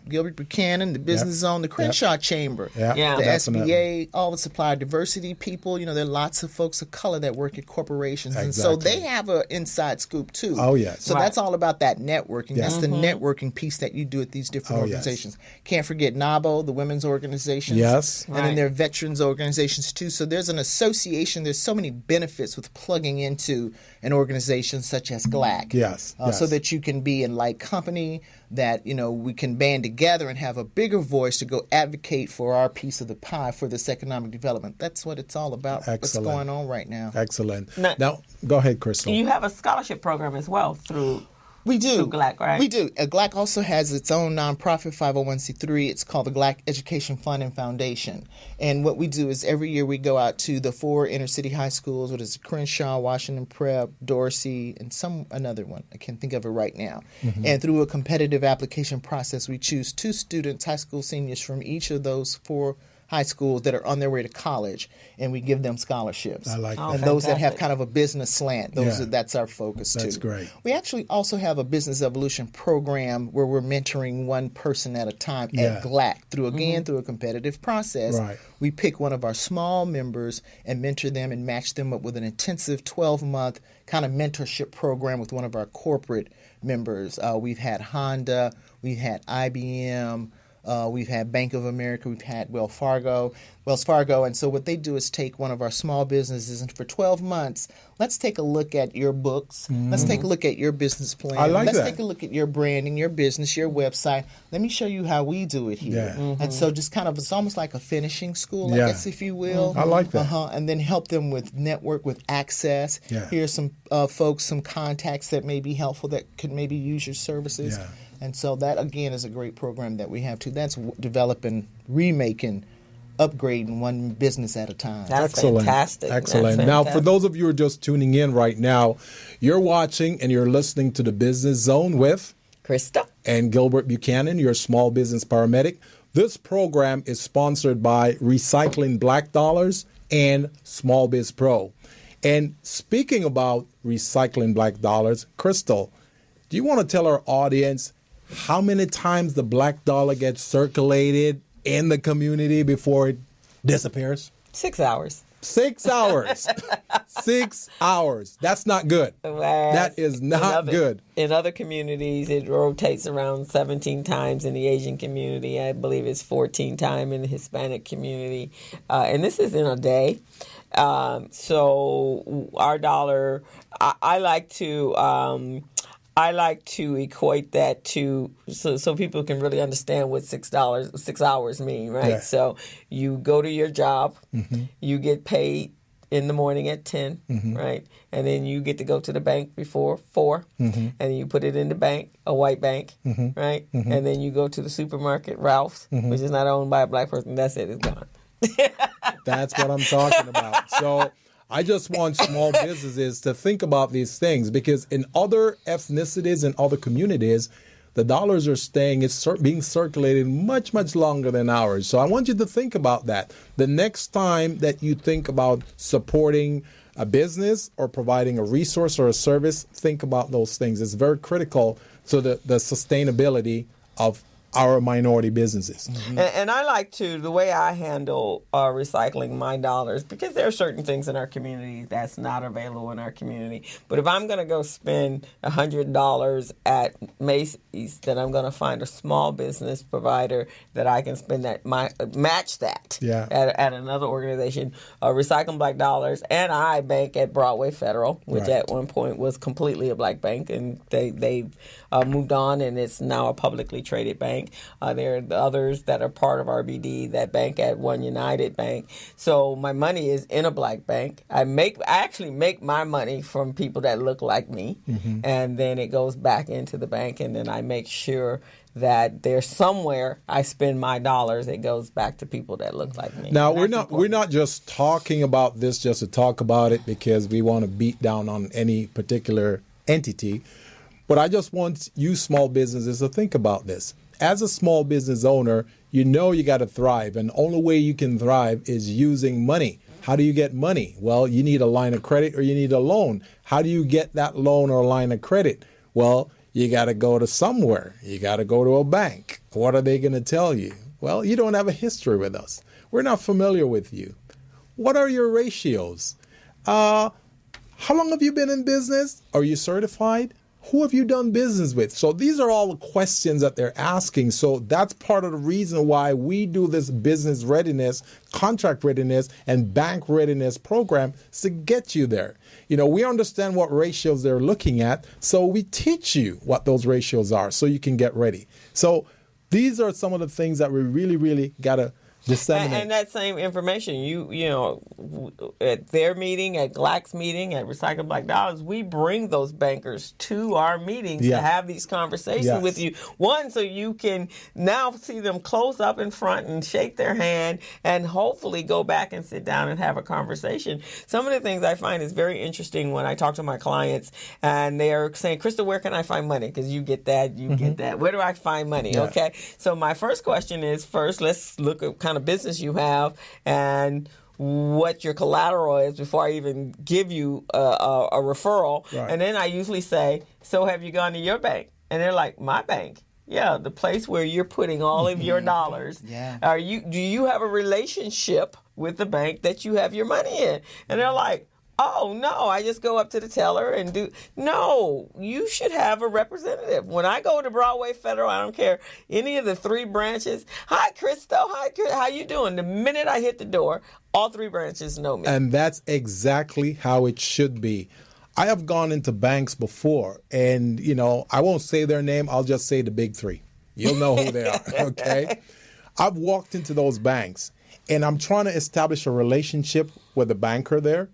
Gilbert Buchanan, the Business Zone, the Crenshaw Chamber, the definitely. SBA, all the supplier diversity people. There are lots of folks of color that work at corporations. Exactly. And so they have an inside scoop too. Oh, yes. So that's all about that networking. Yes. That's the networking piece that you do at these different organizations. Can't forget NABO, the women's organizations. Yes. And then there are veterans organizations too. So there's an association. There's so many benefits with plugging into an organization such as GLAAACC. Yes. So that you can be in like company, that we can band together and have a bigger voice to go advocate for our piece of the pie for this economic development. That's what it's all about. Excellent. What's going on right now. Excellent. Now, go ahead, Crystal. You have a scholarship program as well through We do. Through GLAAACC, right? We do. GLAAACC also has its own nonprofit 501c3. It's called the GLAAACC Education Fund and Foundation. And what we do is every year we go out to the 4 inner city high schools, what is it, Crenshaw, Washington Prep, Dorsey, and another one. I can't think of it right now. Mm-hmm. And through a competitive application process, we choose 2 students, high school seniors from each of those 4 high schools that are on their way to college, and we give them scholarships. I like that. And those that have kind of a business slant, that's our focus too. That's great. We actually also have a business evolution program where we're mentoring one person at a time at GLAAACC through a competitive process. Right. We pick one of our small members and mentor them and match them up with an intensive 12-month kind of mentorship program with one of our corporate members. We've had Honda, we've had IBM, we've had Bank of America, we've had Wells Fargo. And so what they do is take one of our small businesses, and for 12 months, let's take a look at your books. Mm-hmm. Let's take a look at your business plan. Let's take a look at your branding, your business, your website. Let me show you how we do it here. Yeah. Mm-hmm. And so just kind of, it's almost like a finishing school, I guess, if you will. Mm-hmm. I like that. And then help them with network, with access. Yeah. Here's some folks, some contacts that may be helpful that could maybe use your services. Yeah. And so that, again, is a great program that we have, too. That's developing, remaking, upgrading one business at a time. That's excellent. Fantastic. Excellent. That's now, fantastic. for those of you who are just tuning in right now, you're watching and you're listening to the Business Zone with Krista and Gilbert Buchanan, your small business paramedic. This program is sponsored by Recycling Black Dollars and Small Biz Pro. And speaking about recycling black dollars, Crystal, do you want to tell our audience how many times the black dollar gets circulated in the community before it disappears? 6 hours. 6 hours. 6 hours. That's not good. That is not good. In other communities, it rotates around 17 times. In the Asian community, I believe it's 14 times in the Hispanic community. And this is in a day. So our dollar, I like to equate that to so people can really understand what $6 hours mean, right? Yeah. So you go to your job, you get paid in the morning at 10, right? And then you get to go to the bank before 4, and you put it in the bank, a white bank, right? And then you go to the supermarket, Ralph's, which is not owned by a black person. That's it, it's gone. That's what I'm talking about. So I just want small businesses to think about these things, because in other ethnicities and other communities, the dollars are staying, it's being circulated much, much longer than ours. So I want you to think about that. The next time that you think about supporting a business or providing a resource or a service, think about those things. It's very critical to the sustainability of our minority businesses. And I like to, the way I handle recycling my dollars, because there are certain things in our community that's not available in our community. But if I'm going to go spend $100 at Macy's, then I'm going to find a small business provider that I can spend match that at another organization. Recycling Black Dollars, and I bank at Broadway Federal, which at one point was completely a black bank, and they've moved on, and it's now a publicly traded bank. There are others that are part of RBD that bank at One United Bank. So my money is in a black bank. I actually make my money from people that look like me, and then it goes back into the bank, and then I make sure that there's somewhere I spend my dollars, it goes back to people that look like me. Now, we're not just talking about this just to talk about it because we want to beat down on any particular entity, but I just want you small businesses to think about this. As a small business owner, you know you got to thrive, and the only way you can thrive is using money. How do you get money? Well, you need a line of credit or you need a loan. How do you get that loan or line of credit? Well, you got to go to somewhere. You got to go to a bank. What are they going to tell you? Well, you don't have a history with us. We're not familiar with you. What are your ratios? How long have you been in business? Are you certified? Who have you done business with? So these are all the questions that they're asking. So that's part of the reason why we do this business readiness, contract readiness, and bank readiness program to get you there. You know, we understand what ratios they're looking at, so we teach you what those ratios are so you can get ready. So these are some of the things that we really, really got to disseminate. And that same information, you know, at their meeting, at GLAAACC meeting, at Recycle Black Dollars, we bring those bankers to our meetings to have these conversations with you. One, so you can now see them close up in front and shake their hand and hopefully go back and sit down and have a conversation. Some of the things I find is very interesting when I talk to my clients and they're saying, Krista, where can I find money? Because you get that, get that. Where do I find money? Yeah. Okay. So my first question is, let's look at kind of business you have and what your collateral is before I even give you a referral. Right. And then I usually say, so have you gone to your bank? And they're like, my bank? Yeah, the place where you're putting all of your dollars. Yeah. Do you have a relationship with the bank that you have your money in? And they're like, oh, no, I just go up to the teller and do. No, you should have a representative. When I go to Broadway Federal, I don't care, any of the 3 branches. Hi, Christo. Hi, how you doing? The minute I hit the door, all 3 branches know me. And that's exactly how it should be. I have gone into banks before, and, you know, I won't say their name. I'll just say the big 3. You'll know who they are, okay? I've walked into those banks, and I'm trying to establish a relationship with the banker there.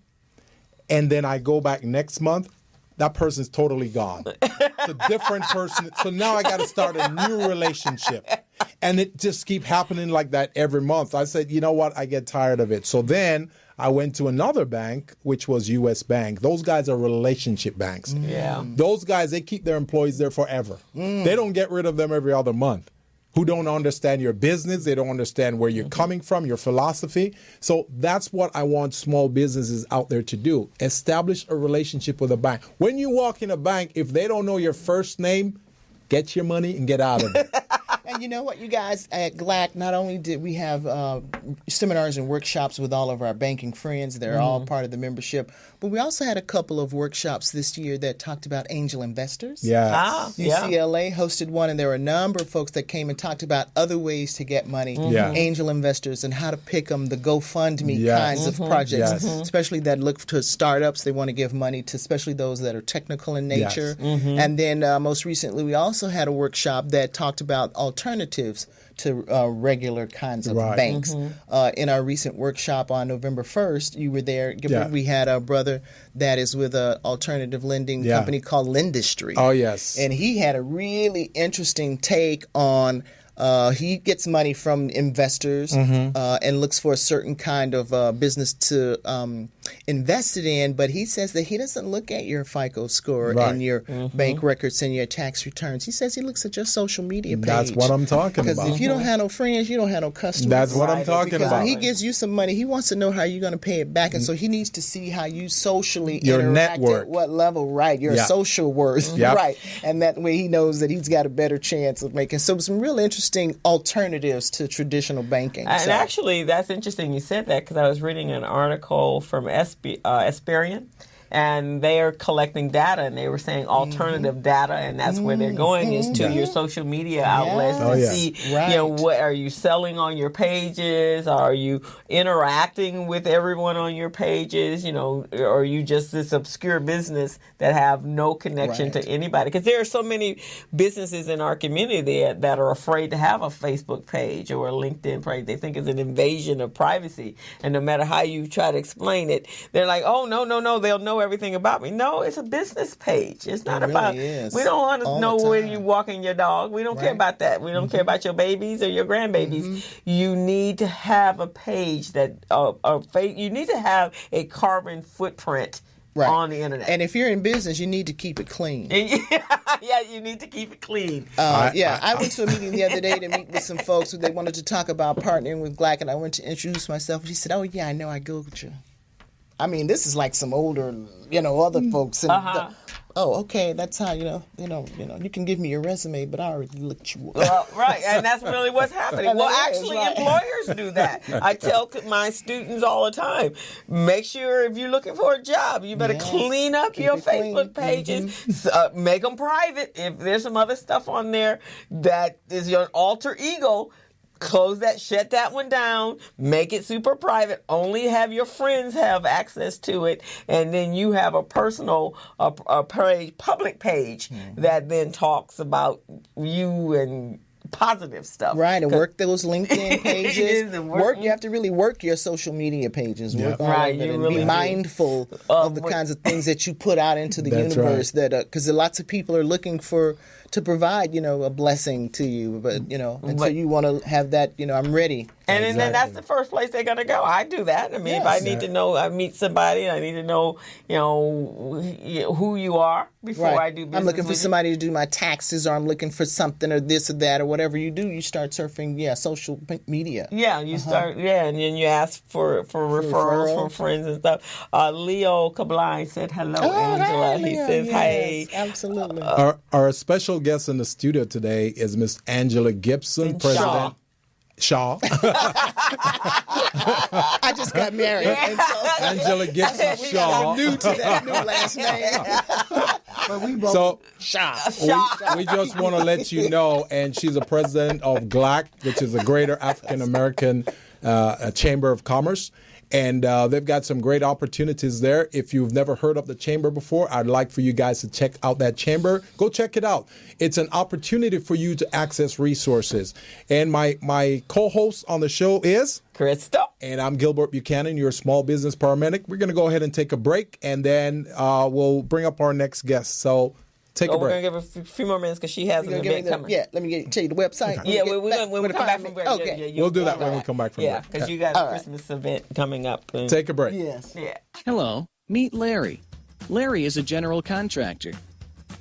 And then I go back next month, that person's totally gone. It's a different person. So now I got to start a new relationship. And it just keep happening like that every month. I said, you know what? I get tired of it. So then I went to another bank, which was U.S. Bank. Those guys are relationship banks. Yeah. Those guys, they keep their employees there forever. They don't get rid of them every other month. who don't understand your business. They don't understand where you're coming from, your philosophy. So that's what I want small businesses out there to do. Establish a relationship with a bank. When you walk in a bank, if they don't know your first name, get your money and get out of it. And you know what, you guys, at GLAAACC, not only did we have seminars and workshops with all of our banking friends, they're all part of the membership, but we also had a couple of workshops this year that talked about angel investors. Yeah. UCLA hosted one, and there were a number of folks that came and talked about other ways to get money, angel investors, and how to pick them, the GoFundMe kinds of projects, especially that look to startups. They want to give money to, especially those that are technical in nature. And then most recently, we also had a workshop that talked about alternatives to regular kinds of banks. In our recent workshop on November 1st, you were there. Gilbert, we had a brother that is with an alternative lending company called Lendistry. Oh, yes. And he had a really interesting take on he gets money from investors and looks for a certain kind of business to invest it in, but he says that he doesn't look at your FICO score and your bank records and your tax returns. He says he looks at your social media page. That's what I'm talking about. Because if you don't have no friends, you don't have no customers. That's what I'm talking about. He gives you some money. He wants to know how you're going to pay it back, and so he needs to see how you socially your interact network. At what level, your social worth, and that way he knows that he's got a better chance of making some real interesting alternatives to traditional banking. And actually, that's interesting you said that, because I was reading an article from Experian, and they are collecting data, and they were saying alternative data, and that's where they're going is to your social media outlets to see, you know, what are you selling on your pages? Are you interacting with everyone on your pages? You know, or are you just this obscure business that have no connection to anybody? Because there are so many businesses in our community that are afraid to have a Facebook page or a LinkedIn page. They think it's an invasion of privacy, and no matter how you try to explain it, they're like, oh, no, they'll know everything about me. No, it's a business page. It's not about, we don't want to know where you walking your dog. We don't care about that. We don't care about your babies or your grandbabies. You need to have a page that, you need to have a carbon footprint on the internet. And if you're in business, you need to keep it clean. You need to keep it clean. I went to a meeting the other day to meet with some folks who they wanted to talk about partnering with GLAAACC, and I went to introduce myself, and she said, oh, yeah, I know, I Googled you. I mean, this is like some older, other folks. And oh, okay, that's how, you can give me your resume, but I already looked you up. Well, right, and that's really what's happening. Well, actually, employers do that. I tell my students all the time, make sure if you're looking for a job, you better clean up your Facebook pages, make them private. If there's some other stuff on there that is your alter ego, close that, shut that one down, make it super private, only have your friends have access to it, and then you have a personal, public page that then talks about you and positive stuff. Right, and work those LinkedIn pages. You have to really work your social media pages. Work on it and really be mindful of the kinds of things that you put out into the universe. That because lots of people are looking to provide, a blessing to you, but and so you want to have that. I'm ready. And then that's the first place they're going to go. I do that. I mean, if I need to know, I meet somebody, I need to know, who you are before I do business. I'm looking for somebody to do my taxes, or I'm looking for something, or this or that, or whatever you do. You start surfing, social media. Yeah, you start, and then you ask for referrals from friends and stuff. Leo Kabline said hello, Angela. He says hi. Absolutely. Our special guest in the studio today is Miss Angela Gibson, President. Shaw. I just got married. And so Angela Gibson Shaw. New to that new last name. But we both Shaw. We just want to let you know, and she's a president of GLAAACC, which is a Greater African American Chamber of Commerce. And they've got some great opportunities there. If you've never heard of the chamber before, I'd like for you guys to check out that chamber. Go check it out. It's an opportunity for you to access resources. And my co-host on the show is Krista. And I'm Gilbert Buchanan, your small business paramedic. We're going to go ahead and take a break, and then we'll bring up our next guest. So take a break. We're going to give her a few more minutes because she has an event coming. Yeah, let me tell you the website. Okay. Yeah, when we come back from break. Okay. We'll do that when we come back from break. Yeah, because you got a Christmas event coming up. Take a break. Yes. Yeah. Hello, meet Larry. Larry is a general contractor.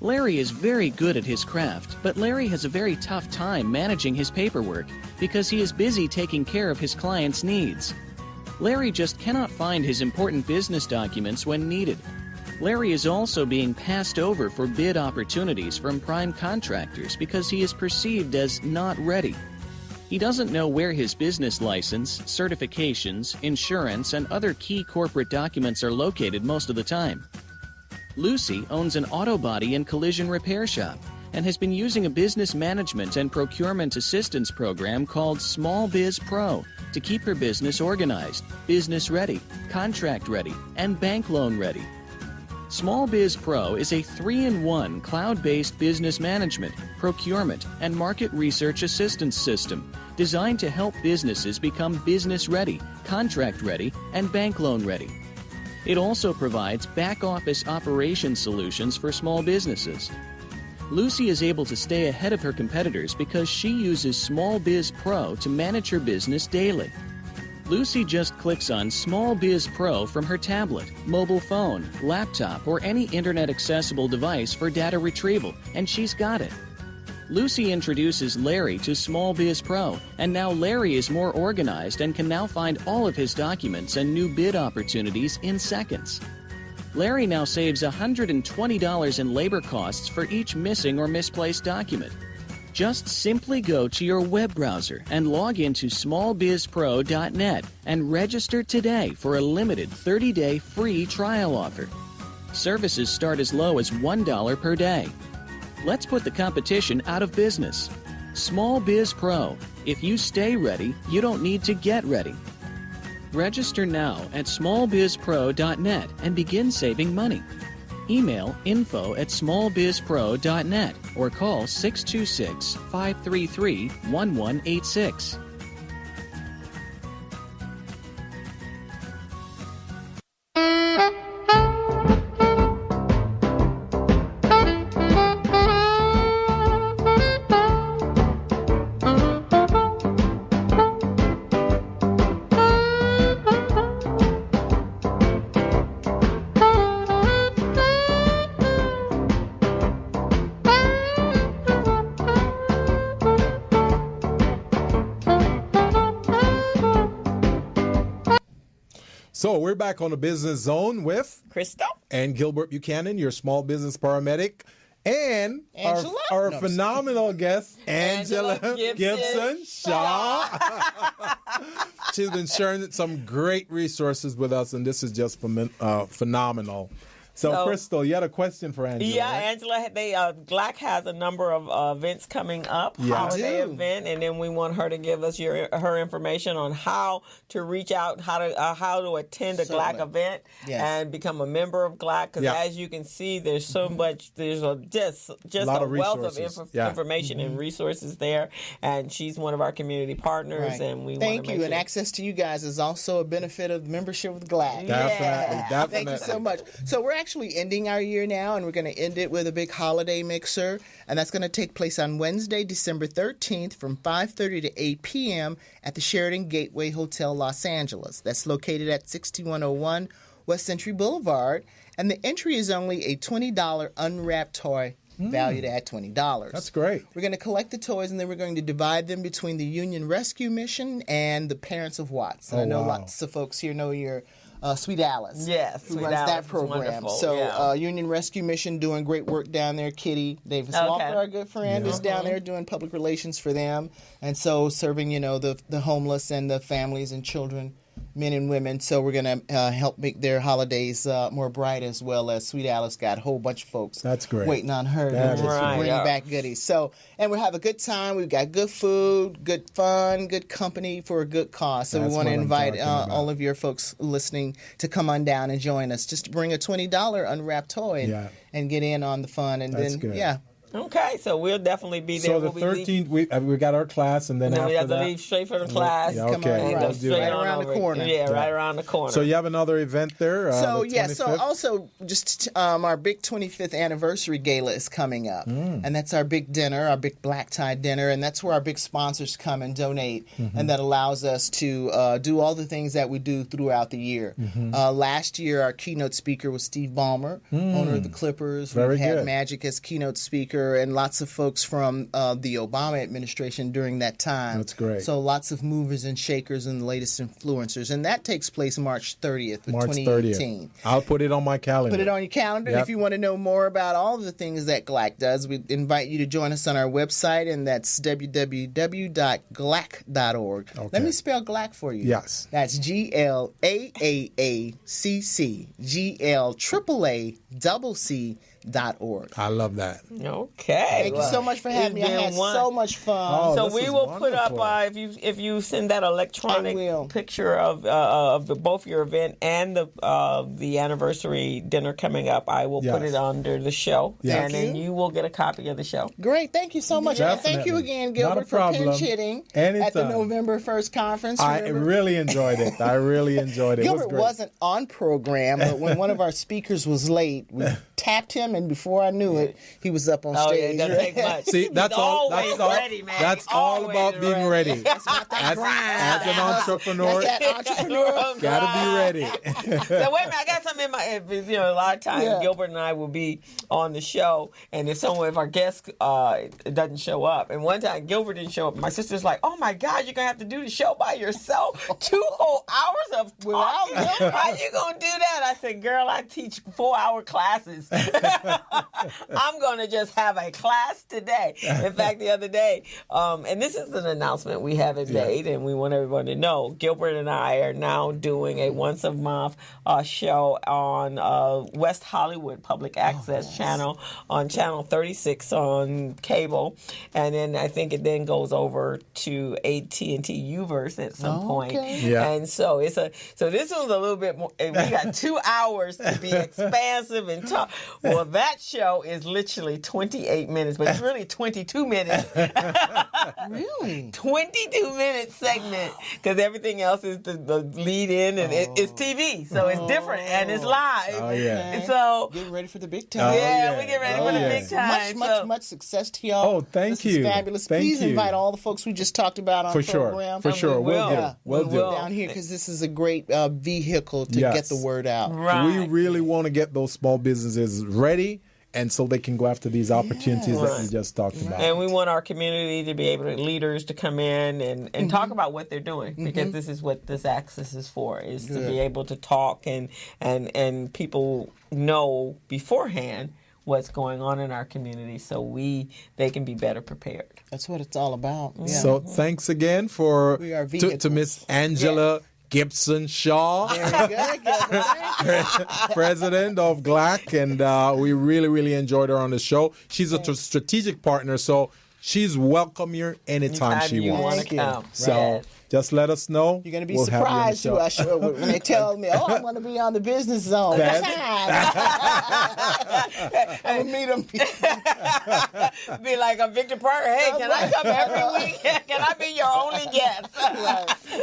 Larry is very good at his craft, but Larry has a very tough time managing his paperwork because he is busy taking care of his clients' needs. Larry just cannot find his important business documents when needed. Larry is also being passed over for bid opportunities from prime contractors because he is perceived as not ready. He doesn't know where his business license, certifications, insurance, and other key corporate documents are located most of the time. Lucy owns an auto body and collision repair shop and has been using a business management and procurement assistance program called Small Biz Pro to keep her business organized, business ready, contract ready, and bank loan ready. Small Biz Pro is a 3-in-1 cloud-based business management, procurement, and market research assistance system designed to help businesses become business ready, contract ready, and bank loan ready. It also provides back-office operation solutions for small businesses. Lucy is able to stay ahead of her competitors because she uses Small Biz Pro to manage her business daily. Lucy just clicks on Small Biz Pro from her tablet, mobile phone, laptop, or any internet-accessible device for data retrieval, and she's got it. Lucy introduces Larry to Small Biz Pro, and now Larry is more organized and can now find all of his documents and new bid opportunities in seconds. Larry now saves $120 in labor costs for each missing or misplaced document. Just simply go to your web browser and log into smallbizpro.net and register today for a limited 30-day free trial offer. Services start as low as $1 per day. Let's put the competition out of business. Small Biz Pro. If you stay ready, you don't need to get ready. Register now at smallbizpro.net and begin saving money. Email info@smallbizpro.net or call 626-533-1186. So we're back on the Business Zone with Crystal and Gilbert Buchanan, your small business paramedic, and our phenomenal guest, Angela Gibson Shaw. She's been sharing some great resources with us, and this is just phenomenal. So, Crystal, you had a question for Angela. Yeah, right? Angela, GLAAACC has a number of events coming up, holiday event, and then we want her to give us her information on how to reach out, how to attend a GLAAACC event and become a member of GLAAACC. Because as you can see, there's so much, there's just a wealth of information and resources there. And she's one of our community partners, and we thank you. And access to you guys is also a benefit of membership with GLAAACC. Definitely. Thank you so much. So we're actually ending our year now, and we're going to end it with a big holiday mixer, and that's going to take place on Wednesday, December 13th from 5:30 to 8 p.m. at the Sheraton Gateway Hotel, Los Angeles. That's located at 6101 West Century Boulevard, and the entry is only a $20 unwrapped toy valued at $20. That's great. We're going to collect the toys, and then we're going to divide them between the Union Rescue Mission and the Parents of Watts. And I know lots of folks here know your Sweet Alice, who runs that program. So Union Rescue Mission doing great work down there. Kitty Davis Walker, our good friend, is down there doing public relations for them, and so serving the homeless and the families and children, men and women. So we're going to help make their holidays more bright, as well as Sweet Alice got a whole bunch of folks waiting on her to bring back goodies. So, and we'll have a good time. We've got good food, good fun, good company for a good cause. So we want to invite all of your folks listening to come on down and join us. Just bring a $20 unwrapped toy and get in on the fun. And Okay, so we'll definitely be there. So the 13th, we got our class, and then after we have to that, leave straight for the class. Yeah, okay, and go we'll do straight that. on Right around the over. corner. Yeah, right around the corner. So you have another event there. So the so 25th? also just our big 25th anniversary gala is coming up, and that's our big dinner, our big black tie dinner, and that's where our big sponsors come and donate, and that allows us to do all the things that we do throughout the year. Last year, our keynote speaker was Steve Ballmer, owner of the Clippers. Very We've had good. Magic as keynote speaker, and lots of folks from the Obama administration during that time. That's great. So lots of movers and shakers and the latest influencers, and that takes place March 30th of March 2018. 30th. I'll put it on my calendar. Put it on your calendar. Yep. If you want to know more about all of the things that GLAAACC does, we invite you to join us on our website, and that's www.glaaacc.org. Okay. Let me spell GLAAACC for you. Yes. That's GLAAACC, GLAAACC.org. I love that. Okay. Thank you so much for having me. I had so much fun. Oh, So this we is will put up wonderful. if you send that I will. electronic picture of both your event and the anniversary dinner coming up. I will put Yes. it under the show, Yes. and then you will get a copy of the show. Great. Thank you so much. And thank you Definitely. again, Not Gilbert, a for problem. pinch hitting at the Anytime. November 1st conference. I Remember? really enjoyed it. I really enjoyed it. It was Gilbert great. wasn't on program, but when one of our speakers was late, we tapped him, and before I knew it, he was up on Oh yeah, stage. it doesn't take much. See, He's that's all. always That's all. ready, man. That's He's all always about being ready. That's not that grind. As an entrepreneur, That's that entrepreneur. gotta be ready. So wait a minute, I got something in my. A lot of times Yeah. Gilbert and I will be on the show, and if our guest doesn't show up, and one time Gilbert didn't show up, my sister's like, "Oh my God, you're gonna have to do the show by yourself, 2 whole hours of talking. How you gonna do that?" I said, "Girl, I teach 4-hour classes. I'm gonna just have a class today." In fact, the other day, and this is an announcement we haven't made, and we want everyone to know, Gilbert and I are now doing a once a month show on West Hollywood Public Access channel, on channel 36 on cable, and then I think it then goes over to AT&T Uverse at some point. Yeah. And so this was a little bit more. We got 2 hours to be expansive and talk. Well, that show is literally 28 minutes, but it's really 22 minutes. Really? 22-minute segment, because everything else is the lead in, and it's TV, so it's different and it's live. Oh, yeah. And so Getting ready for the big time. yeah. we get ready Oh, for the yeah. big time. Much success to y'all. Oh, thank this you. Is fabulous. Thank Please you. invite all the folks we just talked about on For the sure. program. For sure. we We'll will. do. Yeah. We'll We do. will. Down here, because this is a great vehicle to Yes. get the word out. Right. We really want to get those small businesses ready, and so they can go after these opportunities that we just talked about. And we want our community to be able to, leaders to come in and talk about what they're doing, because this is what this access is for, is to be able to talk and people know beforehand what's going on in our community, so they can be better prepared. That's what it's all about. Yeah. So thanks again for We are to Miss Angela Gibson Shaw, Very good, Gilbert. president of GLAAACC, and we really, really enjoyed her on the show. She's a strategic partner, so she's welcome here anytime she you wants. want Thank to you. come. So just let us know. You're going to be We'll have you on the surprised who I show when they tell me, "Oh, I'm going to be on the Business Zone." I'm going to meet them. Be like a Victor Parker. Hey, can I come every week? Can I be your only guest?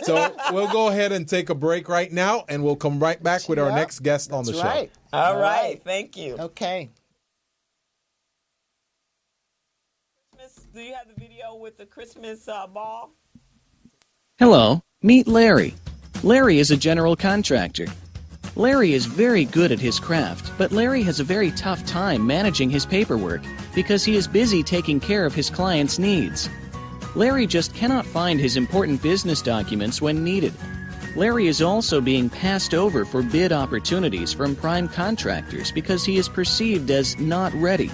So we'll go ahead and take a break right now, and we'll come right back with our Yep. next guest on the That's show. right. All right. Thank you. Okay. Do you have the video with the Christmas ball? Hello, meet Larry. Larry is a general contractor. Larry is very good at his craft, but Larry has a very tough time managing his paperwork because he is busy taking care of his clients' needs. Larry just cannot find his important business documents when needed. Larry is also being passed over for bid opportunities from prime contractors because he is perceived as not ready.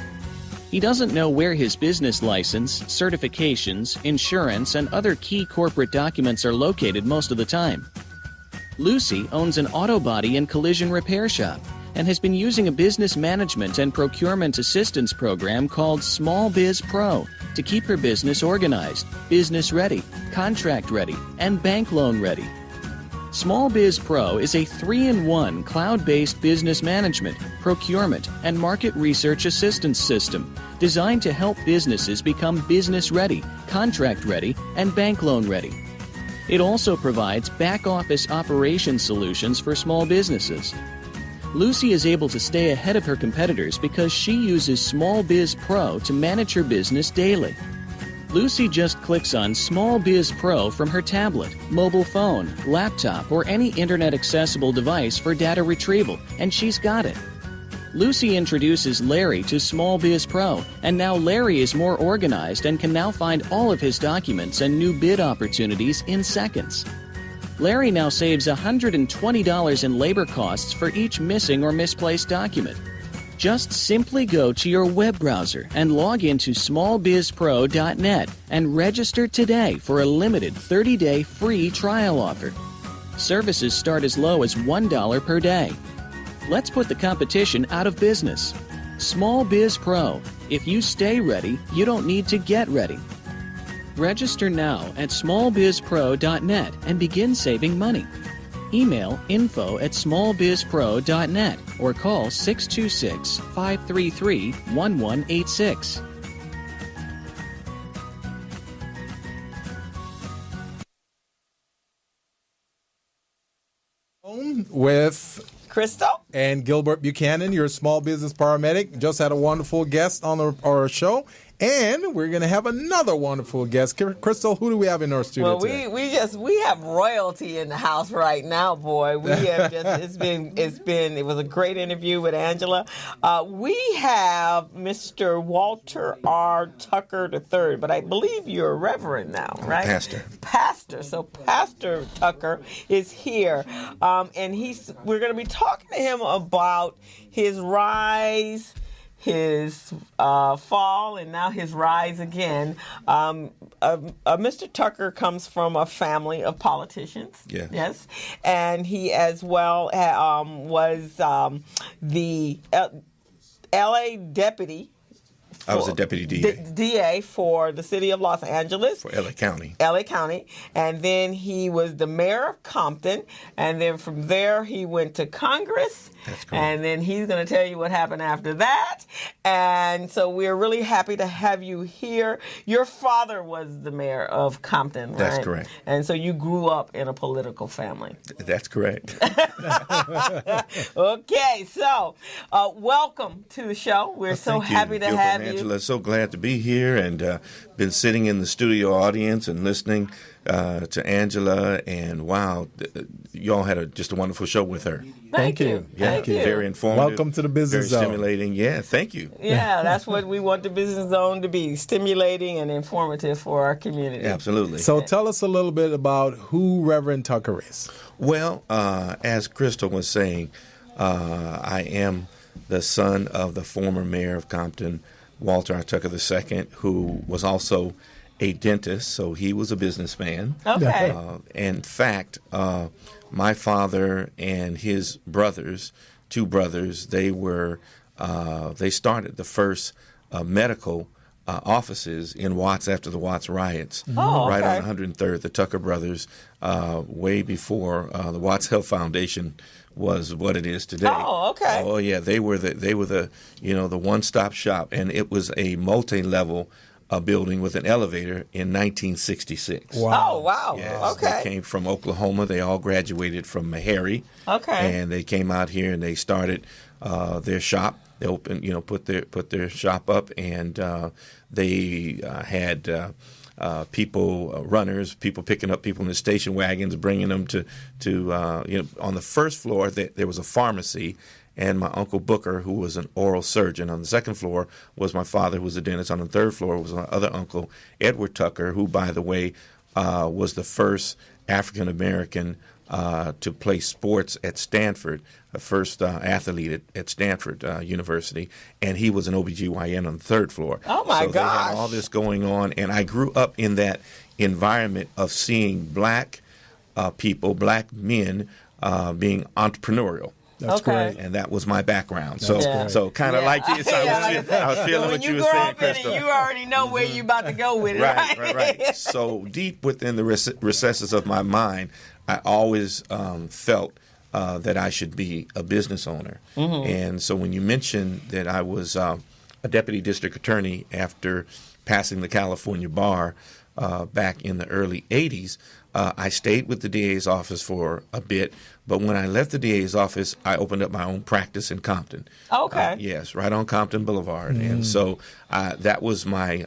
He doesn't know where his business license, certifications, insurance, and other key corporate documents are located most of the time. Lucy owns an auto body and collision repair shop and has been using a business management and procurement assistance program called Small Biz Pro to keep her business organized, business ready, contract ready, and bank loan ready. Small Biz Pro is a 3-in-1 cloud-based business management, procurement, and market research assistance system designed to help businesses become business-ready, contract-ready, and bank loan-ready. It also provides back-office operation solutions for small businesses. Lucy is able to stay ahead of her competitors because she uses Small Biz Pro to manage her business daily. Lucy just clicks on Small Biz Pro from her tablet, mobile phone, laptop, or any internet-accessible device for data retrieval, and she's got it. Lucy introduces Larry to Small Biz Pro, and now Larry is more organized and can now find all of his documents and new bid opportunities in seconds. Larry now saves $120 in labor costs for each missing or misplaced document. Just simply go to your web browser and log into smallbizpro.net and register today for a limited 30-day free trial offer. Services start as low as $1 per day. Let's put the competition out of business. Small Biz Pro. If you stay ready, you don't need to get ready. Register now at smallbizpro.net and begin saving money. Email info@smallbizpro.net or call 626-533-1186. With Crystal and Gilbert Buchanan, your small business paramedic. Just had a wonderful guest on our show. And we're going to have another wonderful guest. Crystal, who do we have in our studio today? We have royalty in the house right now, boy. We have just it was a great interview with Angela. We have Mr. Walter R. Tucker III, but I believe you're a reverend now, right? Pastor. So Pastor Tucker is here, and we're going to be talking to him about his rise, his fall, and now his rise again. Mr. Tucker comes from a family of politicians. Yes. And he as well was the L.A. deputy. I was a deputy DA. DA for the city of Los Angeles. For L.A. County. L.A. County. And then he was the mayor of Compton. And then from there, he went to Congress. That's correct. And then he's going to tell you what happened after that. And so we're really happy to have you here. Your father was the mayor of Compton, right? That's correct. And so you grew up in a political family. That's correct. Okay, so welcome to the show. We're so happy to have you. Angela, so glad to be here, and been sitting in the studio audience and listening to Angela, and wow, y'all had just a wonderful show with her. Thank you. Yeah, Thank you. Very informative. Welcome to the Business Zone. Very stimulating. Yeah, thank you. Yeah, that's what we want the Business Zone to be, stimulating and informative for our community. Absolutely. So tell us a little bit about who Reverend Tucker is. Well, as Crystal was saying, I am the son of the former mayor of Compton, Walter R. Tucker II, who was also a dentist, so he was a businessman. Okay. In fact, my father and his brothers, two brothers, they started the first medical offices in Watts after the Watts riots, right on 103rd. The Tucker brothers, way before the Watts Health Foundation was what it is today. Oh, okay. Oh, yeah, they were the one-stop shop, and it was a multi-level building with an elevator in 1966. Wow. Oh, wow. Yes, okay. They came from Oklahoma. They all graduated from Meharry. Okay. And they came out here and they started their shop. They opened, put their shop up, and they had people, runners, people picking up people in the station wagons, bringing them to on the first floor there was a pharmacy, and my Uncle Booker, who was an oral surgeon. On the second floor was my father, who was a dentist. On the third floor was my other uncle, Edward Tucker, who, by the way, was the first African American to play sports at Stanford, the first athlete at Stanford University, and he was an OBGYN on the third floor. Oh, my gosh. So they had all this going on, and I grew up in that environment of seeing black people, black men being entrepreneurial. That's great. And that was my background. So kind of Yeah. like this. I was feeling what you were saying, Crystal. You already know where you're about to go with it, Right. So deep within the recesses of my mind, I always felt that I should be a business owner. And so when you mentioned that I was a deputy district attorney after passing the California bar back in the early 80s, I stayed with the DA's office for a bit. But when I left the DA's office, I opened up my own practice in Compton. Okay. Yes, right on Compton Boulevard. And so that was my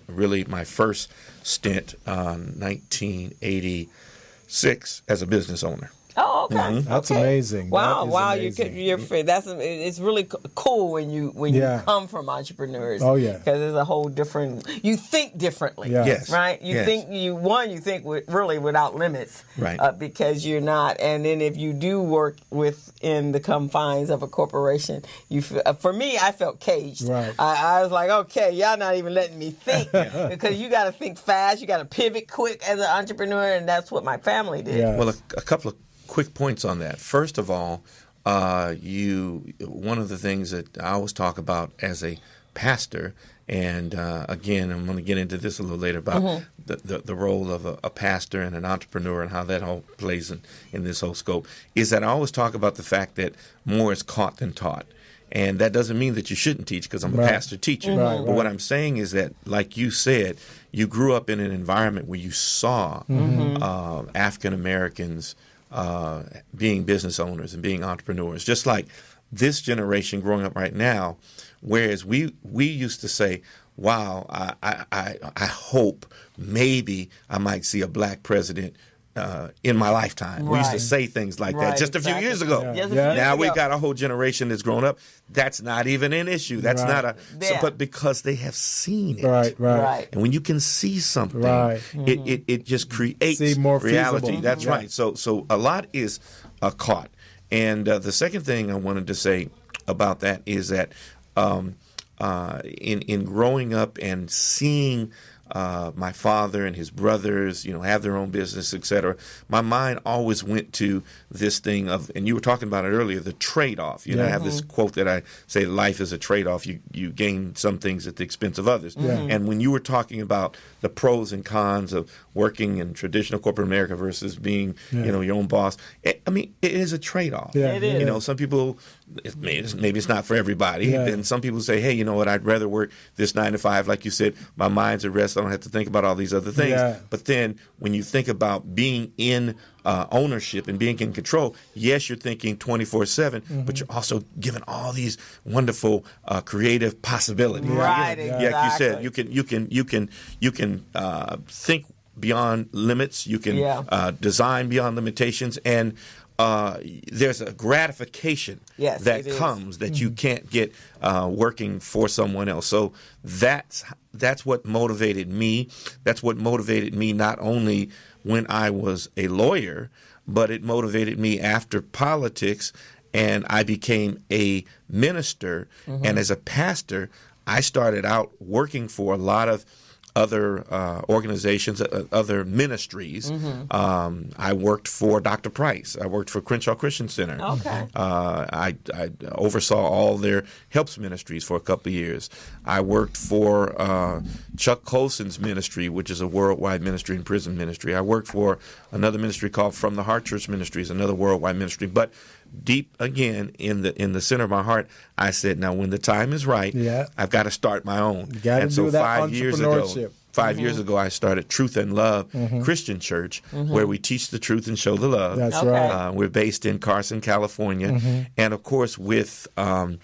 first stint, 1986, as a business owner. Oh, okay. That's Okay. amazing. Wow, That is wow! amazing. It's really cool when you Yeah. come from entrepreneurs. Oh, yeah. Because it's a whole different. You think differently. Yeah. Yes. Right. You Yes. think really without limits. Right. Because you're not, and then if you do work within the confines of a corporation, for me, I felt caged. Right. I was like, okay, y'all not even letting me think because you got to think fast. You got to pivot quick as an entrepreneur, and that's what my family did. Yeah. Well, a couple of quick points on that. First of all, one of the things that I always talk about as a pastor, and again, I'm going to get into this a little later about the role of a pastor and an entrepreneur and how that all plays in this whole scope, is that I always talk about the fact that more is caught than taught. And that doesn't mean that you shouldn't teach, because I'm a pastor teacher. Right, but what I'm saying is that, like you said, you grew up in an environment where you saw African Americans being business owners and being entrepreneurs, just like this generation growing up right now. Whereas we used to say, wow, I hope maybe I might see a black president in my lifetime. We used to Right. say things like Right, that just a few exactly. years ago. Just a few Yeah. years Now we've ago. got a whole generation that's grown up. That's not even an issue. That's Right. not a. So, Yeah. but because they have seen it. Right. Right. And when you can see something, Right. it just creates See more reality. feasible. That's Yeah. right. So a lot is caught. And the second thing I wanted to say about that is that in growing up and seeing my father and his brothers, have their own business, etc., my mind always went to this thing of, and you were talking about it earlier, the trade-off. I have this quote that I say, life is a trade-off. You gain some things at the expense of others. And when you were talking about the pros and cons of working in traditional corporate America versus being, your own boss, it is a trade-off. Yeah. It is. Some people, maybe it's not for everybody. Yeah. And some people say, hey, you know what, I'd rather work this 9 to 5. Like you said, my mind's at rest. I don't have to think about all these other things. Yeah. But then when you think about being in ownership and being in control, yes, you're thinking 24/7, but you're also given all these wonderful creative possibilities. Right, Like you said, exactly. you can think beyond limits. You can design beyond limitations, and there's a gratification Yes, that it is. comes that you can't get working for someone else. So that's what motivated me. That's what motivated me not only when I was a lawyer, but it motivated me after politics, and I became a minister. And as a pastor, I started out working for a lot of other organizations, other ministries. I worked for Dr. Price. I worked for Crenshaw Christian Center. Okay. I oversaw all their helps ministries for a couple of years. I worked for Chuck Colson's ministry, which is a worldwide ministry and prison ministry. I worked for another ministry called From the Heart Church Ministries, another worldwide ministry. But deep again in the center of my heart, I said, now when the time is right, I've got to start my own. You gotta and so do that 5 years ago, entrepreneurship. 5 years ago, I started Truth and Love Christian Church, where we teach the truth and show the love. That's Okay. right. We're based in Carson, California, and of course with the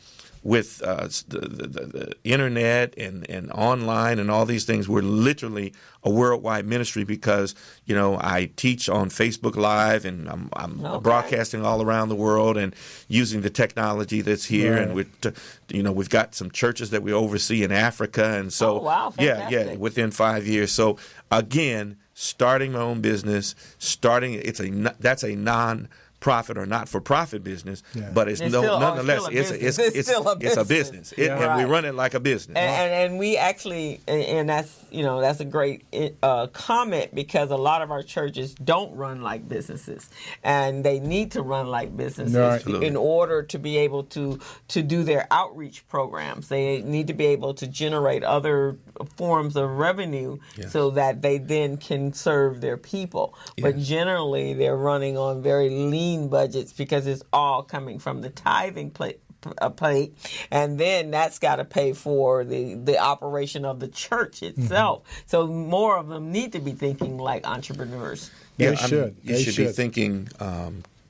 internet and online and all these things, we're literally a worldwide ministry because I teach on Facebook Live, and I'm broadcasting all around the world and using the technology that's here, and we've got some churches that we oversee in Africa, and so fantastic. within 5 years. So again, starting my own business, that's a non-profit profit or not for profit business, but it's nonetheless it's a business, and we run it like a business. And we actually, and that's a great comment, because a lot of our churches don't run like businesses, and they need to run like businesses in order to be able to do their outreach programs. They need to be able to generate other forms of revenue so that they then can serve their people. But generally, they're running on very lean budgets because it's all coming from the tithing plate, and then that's got to pay for the operation of the church itself. So more of them need to be thinking like entrepreneurs. They should. You should be thinking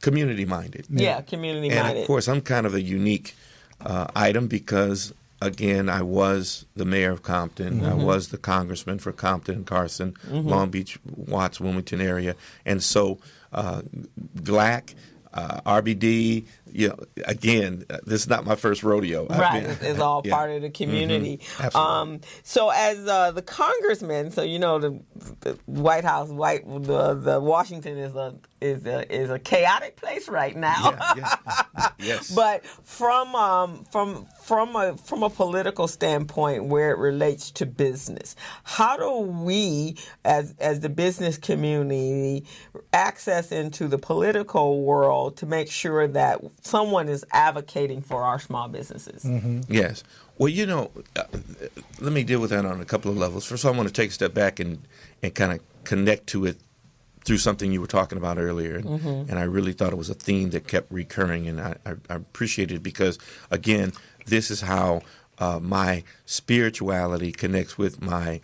community-minded. Yeah, community-minded. And, of course, I'm kind of a unique item because, again, I was the mayor of Compton. I was the congressman for Compton, Carson, Long Beach, Watts, Wilmington area. And so GLAAACC, RBD, again, this is not my first rodeo. It's all part of the community. So as the congressman, so the White House, the Washington is a chaotic place right now. Yes. But from a political standpoint, where it relates to business, how do we, as the business community, access into the political world to make sure that someone is advocating for our small businesses? Yes. Well, let me deal with that on a couple of levels. First, I want to take a step back and kind of connect to it through something you were talking about earlier. And I really thought it was a theme that kept recurring, and I appreciated it because, again, this is how my spirituality connects with my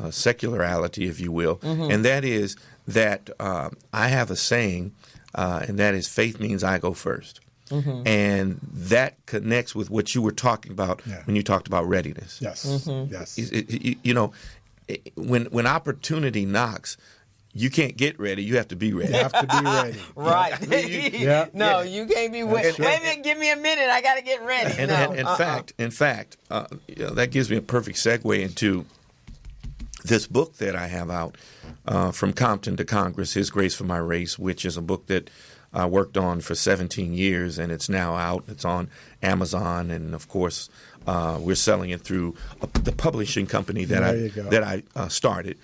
secularity, if you will. And that is that I have a saying, and that is, faith means I go first. And that connects with what you were talking about when you talked about readiness. Yes. When opportunity knocks, you can't get ready. You have to be ready. You have to be ready. Right. You can't be wait a minute, give me a minute. I got to get ready. In fact, that gives me a perfect segue into this book that I have out, From Compton to Congress, His Grace for My Race, which is a book that I worked on for 17 years, and it's now out. It's on Amazon, and of course, we're selling it through the publishing company that I started,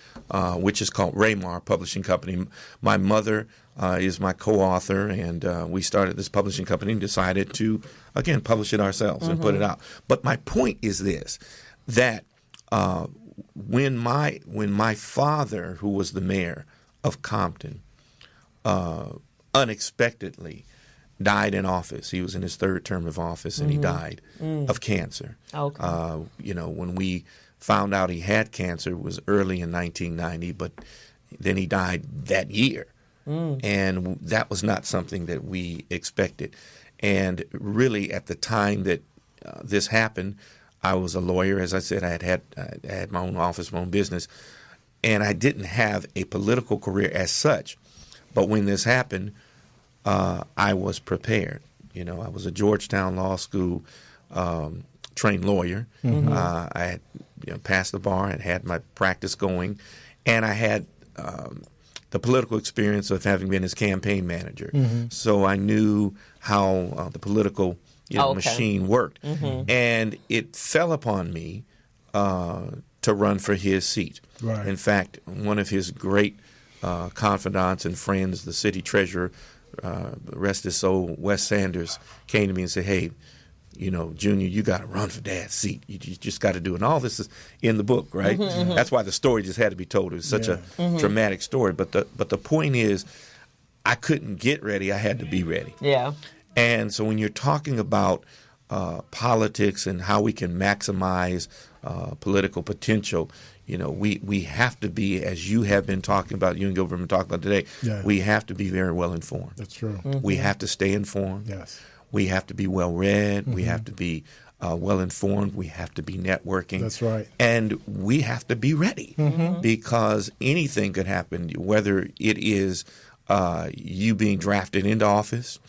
which is called Raymar Publishing Company. My mother is my co-author, and we started this publishing company and decided to, again, publish it ourselves and put it out. But my point is this, that when my father, who was the mayor of Compton, unexpectedly died in office. He was in his third term of office, and he died of cancer. When we found out he had cancer, it was early in 1990, but then he died that year. And that was not something that we expected. And really, at the time that this happened, I was a lawyer. As I said, I had my own office, my own business, and I didn't have a political career as such. But when this happened, I was prepared. I was a Georgetown Law School trained lawyer. I had passed the bar and had my practice going, and I had the political experience of having been his campaign manager. So I knew how the political machine worked. And it fell upon me to run for his seat. Right. In fact, one of his great confidants and friends, the city treasurer, rest his soul, Wes Sanders, came to me and said, "Hey, Junior, you got to run for Dad's seat. You just got to do it." And all this is in the book, right? That's why the story just had to be told. It was such a dramatic story. But the point is, I couldn't get ready. I had to be ready. Yeah. And so when you're talking about politics and how we can maximize political potential, we have to be, as you have been talking about, you and Gilbert have been talking about today, we have to be very well informed. That's true. We have to stay informed. Yes. We have to be well read. We have to be well informed. We have to be networking. That's right. And we have to be ready because anything could happen, whether it is you being drafted into office.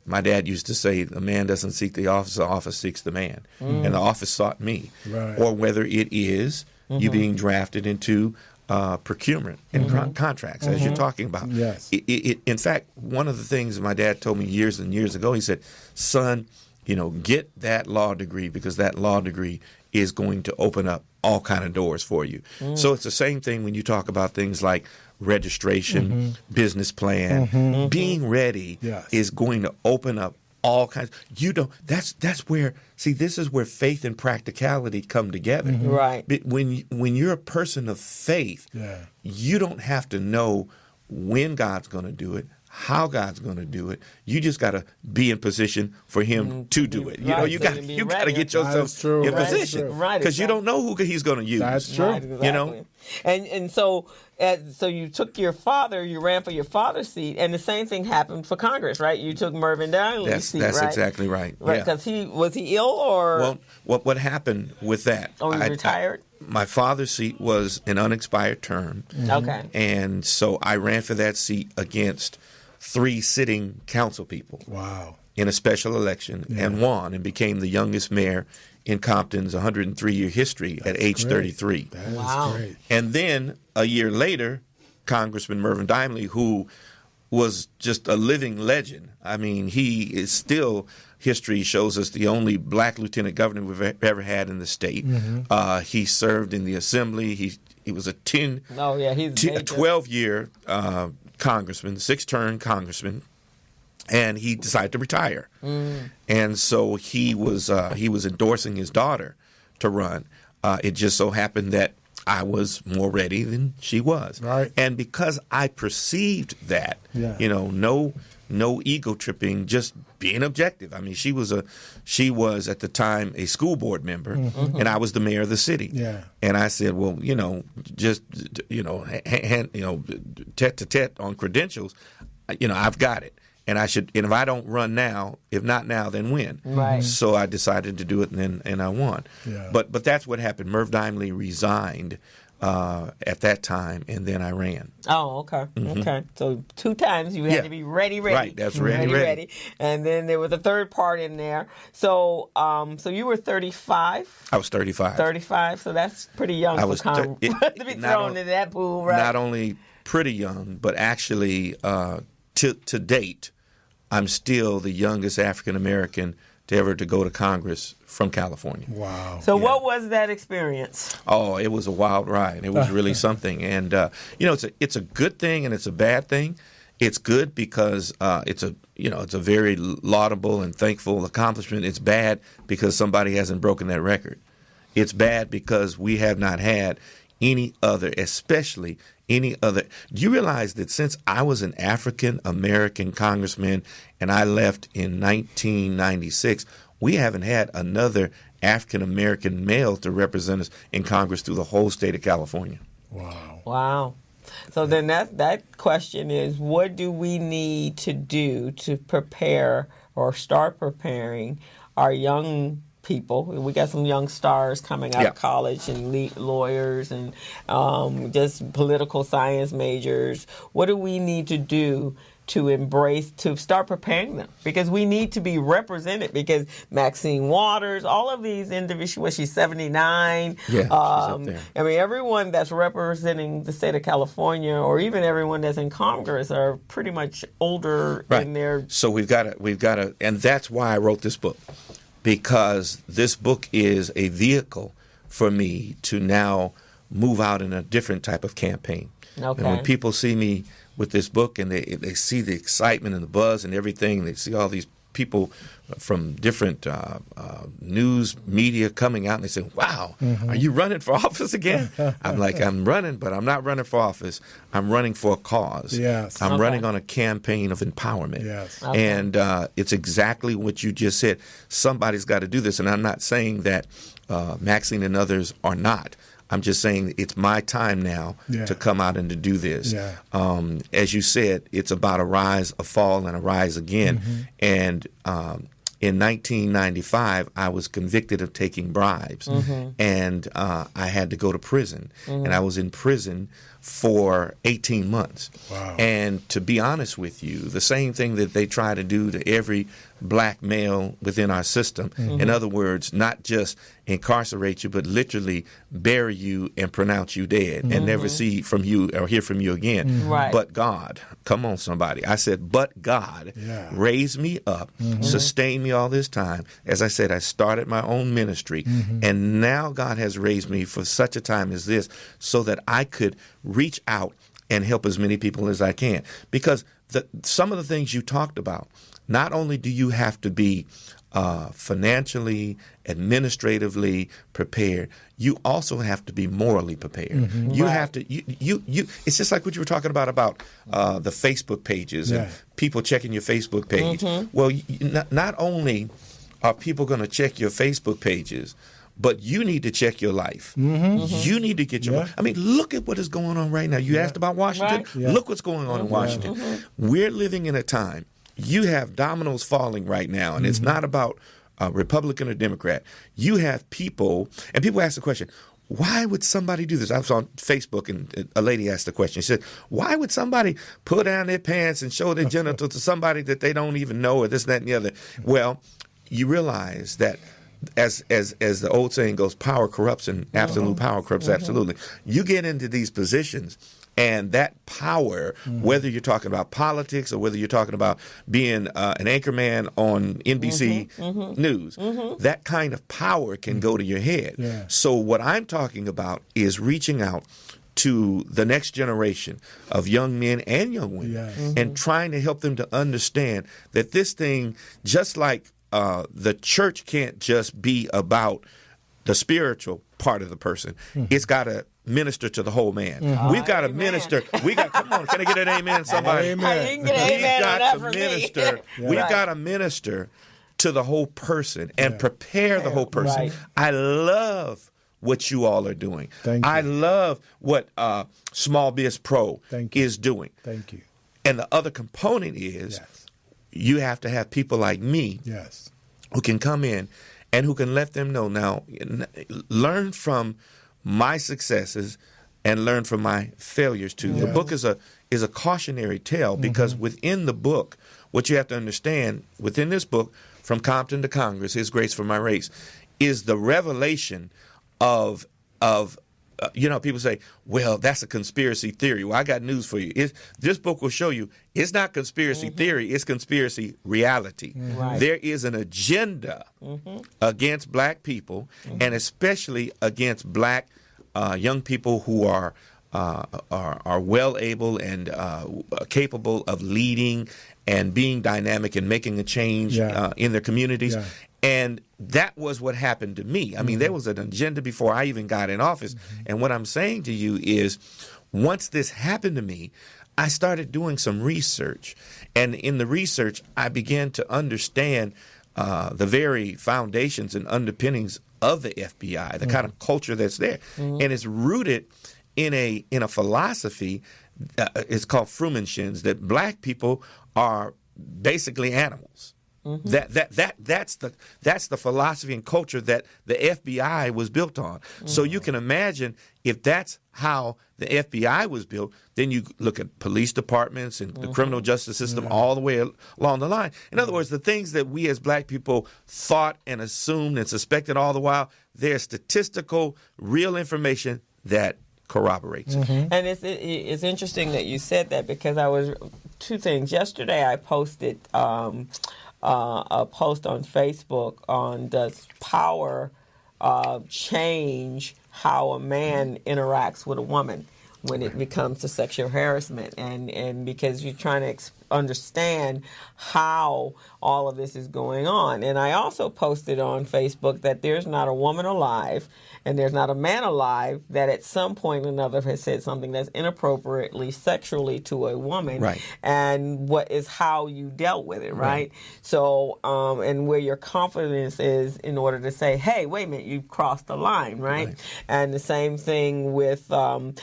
My dad used to say, the man doesn't seek the office seeks the man. And the office sought me. Right. Or whether it is you being drafted into procurement and contracts, as you're talking about. Yes. In fact, one of the things my dad told me years and years ago, he said, son, get that law degree, because that law degree is going to open up all kind of doors for you. So it's the same thing when you talk about things like registration, business plan. Being ready is going to open up all kinds. That's where, see, this is where faith and practicality come together. Right. When you're a person of faith, you don't have to know when God's going to do it, how God's going to do it. You just got to be in position for Him to do it. You got to get yourself in position, right? Because you don't know who He's going to use. That's true. Right, exactly. And so you took your father, you ran for your father's seat, and the same thing happened for Congress, right? You took Mervyn Dineley's seat, That's right? exactly right. Right, because was he ill or? Well, what happened with that? Oh, he retired? My father's seat was an unexpired term. Okay. And so I ran for that seat against 3 sitting council people. Wow. In a special election and won and became the youngest mayor in Compton's 103-year history at age 33. That is great. And then a year later, Congressman Mervyn Dineley, who was just a living legend. I mean, he is still, history shows us, the only black lieutenant governor we've ever had in the state. He served in the assembly. He was a 12-year congressman, 6-term congressman. And he decided to retire, and so he was endorsing his daughter to run. It just so happened that I was more ready than she was, right? And because I perceived that, no ego tripping, just being objective. I mean, she was at the time a school board member, and I was the mayor of the city. Yeah. And I said, well, just tete-to-tete on credentials, I've got it. And if I don't run now, if not now, then when? Right. So I decided to do it, and I won. Yeah. But that's what happened. Merv Dineley resigned at that time, and then I ran. Oh, okay. Okay. So 2 times you had to be ready. Right. That's ready. And then there was a third part in there. So so you were 35? I was 35. 35. So that's pretty young to be thrown into that pool, right? Not only pretty young, but actually to date, I'm still the youngest African American to ever to go to Congress from California. Wow. So what was that experience? Oh, it was a wild ride. It was really something. And it's a good thing and it's a bad thing. It's good because it's a very laudable and thankful accomplishment. It's bad because somebody hasn't broken that record. It's bad because we have not had any other, especially any other. Do you realize that since I was an African American congressman and I left in 1996, we haven't had another African American male to represent us in Congress through the whole state of California? Wow. So then that question is, what do we need to do to prepare or start preparing our young people? We got some young stars coming out of college and lawyers and just political science majors. What do we need to do to start preparing them? Because we need to be represented, because Maxine Waters, all of these individuals, she's 79. Yeah, she's up there. I mean, everyone that's representing the state of California, or even everyone that's in Congress, are pretty much older in their... So we've got to, and that's why I wrote this book. Because this book is a vehicle for me to now move out in a different type of campaign. Okay. And when people see me with this book and they see the excitement and the buzz and everything, they see all these people from different news media coming out and they say, wow, are you running for office again? I'm like, I'm running, but I'm not running for office. I'm running for a cause. Yes. I'm running on a campaign of empowerment. Yes. Okay. And it's exactly what you just said. Somebody's got to do this. And I'm not saying that Maxine and others are not. I'm just saying it's my time now to come out and to do this. Yeah. As you said, it's about a rise, a fall, and a rise again. And in 1995, I was convicted of taking bribes, and I had to go to prison. And I was in prison for 18 months. Wow. And to be honest with you, the same thing that they try to do to every black male within our system, in other words, not just incarcerate you, but literally bury you and pronounce you dead and never see from you or hear from you again. Right. But God, come on somebody. I said, but God raised me up, sustained me all this time. As I said, I started my own ministry, and now God has raised me for such a time as this so that I could reach out and help as many people as I can. Because some of the things you talked about, not only do you have to be financially, administratively prepared, you also have to be morally prepared. You have to. You. It's just like what you were talking about the Facebook pages and people checking your Facebook page. Well, not only are people going to check your Facebook pages, but you need to check your life. You need to get your. I mean, look at what is going on right now. You asked about Washington. Right. Look what's going on in Washington. We're living in a time. You have dominoes falling right now, and it's not about Republican or Democrat. You have people, and people ask the question, why would somebody do this? I was on Facebook, and a lady asked the question. She said, why would somebody pull down their pants and show their genitals to somebody that they don't even know, or this, that, and the other? Well, you realize that as the old saying goes, power corrupts, and absolute power corrupts absolutely. You get into these positions, and that power, whether you're talking about politics or whether you're talking about being an anchorman on NBC News, that kind of power can go to your head. So what I'm talking about is reaching out to the next generation of young men and young women and trying to help them to understand that this thing, just like the church can't just be about the spiritual part of the person. It's got to minister to the whole man. We've got to minister. Come on, can I get an amen, somebody? Amen. You can get an amen on that for minister. me. We've got to minister to the whole person and prepare the whole person. Right. I love what you all are doing. Thank you. I love what Small Biz Pro is doing. Thank you. And the other component is you have to have people like me who can come in and who can let them know. Now, learn from my successes and learn from my failures too. The book is a cautionary tale because within the book, what you have to understand, within this book, From Compton to Congress, His Grace for My Race, is the revelation of people say, well, that's a conspiracy theory. Well, I got news for you. This book will show you it's not conspiracy theory, it's conspiracy reality. Right. There is an agenda against black people and especially against black young people who are well able and capable of leading and being dynamic and making a change in their communities. And that was what happened to me. I mean, there was an agenda before I even got in office. And what I'm saying to you is, once this happened to me, I started doing some research. And in the research, I began to understand the very foundations and underpinnings of the FBI, the kind of culture that's there. And it's rooted in a philosophy, it's called Frumenschens, that black people are basically animals. That's the philosophy and culture that the FBI was built on. So you can imagine if that's how the FBI was built, then you look at police departments and the criminal justice system all the way along the line. In other words, the things that we as black people thought and assumed and suspected all the while, there's statistical, real information that corroborates it. And it's interesting that you said that because two things. Yesterday I posted a post on Facebook on does power change how a man interacts with a woman when it becomes to sexual harassment, and because you're trying to understand how all of this is going on. And I also posted on Facebook that there's not a woman alive and there's not a man alive that at some point or another has said something that's inappropriately sexually to a woman. Right. And what is how you dealt with it, right? So, and where your confidence is in order to say, hey, wait a minute, you've crossed the line, right? And the same thing with, and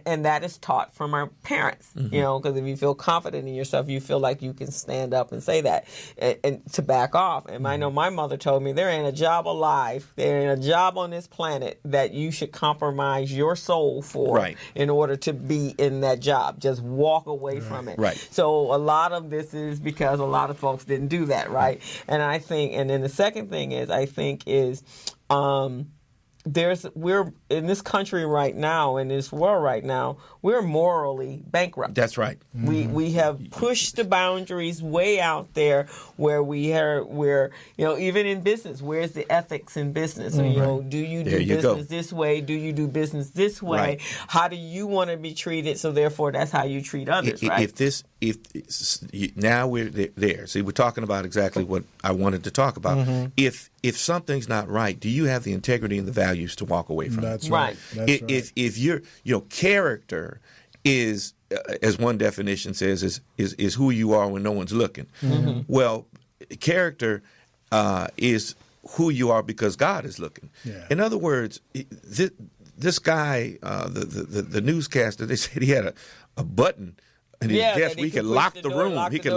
that is taught from our parents, you know, because if you feel confident in yourself, if you feel like you can stand up and say that and to back off. And I know my mother told me there ain't a job alive, there ain't a job on this planet that you should compromise your soul for in order to be in that job. Just walk away from it. So a lot of this is because a lot of folks didn't do that, right? And I think, and then the second thing is, I think is, we're in this country right now, in this world right now, we're morally bankrupt. That's right. We have pushed the boundaries way out there where we're even in business, where's the ethics in business? Do you do business this way? Do you do business this way? Right. How do you want to be treated? So therefore, that's how you treat others, right? Now we're there. See, we're talking about exactly what I wanted to talk about. If something's not right, do you have the integrity and the values to walk away from it? That's right. If your character is, as one definition says, is who you are when no one's looking. Well, character is who you are because God is looking. In other words, this guy, the newscaster, they said he had a button. And his desk, we could lock the room. He could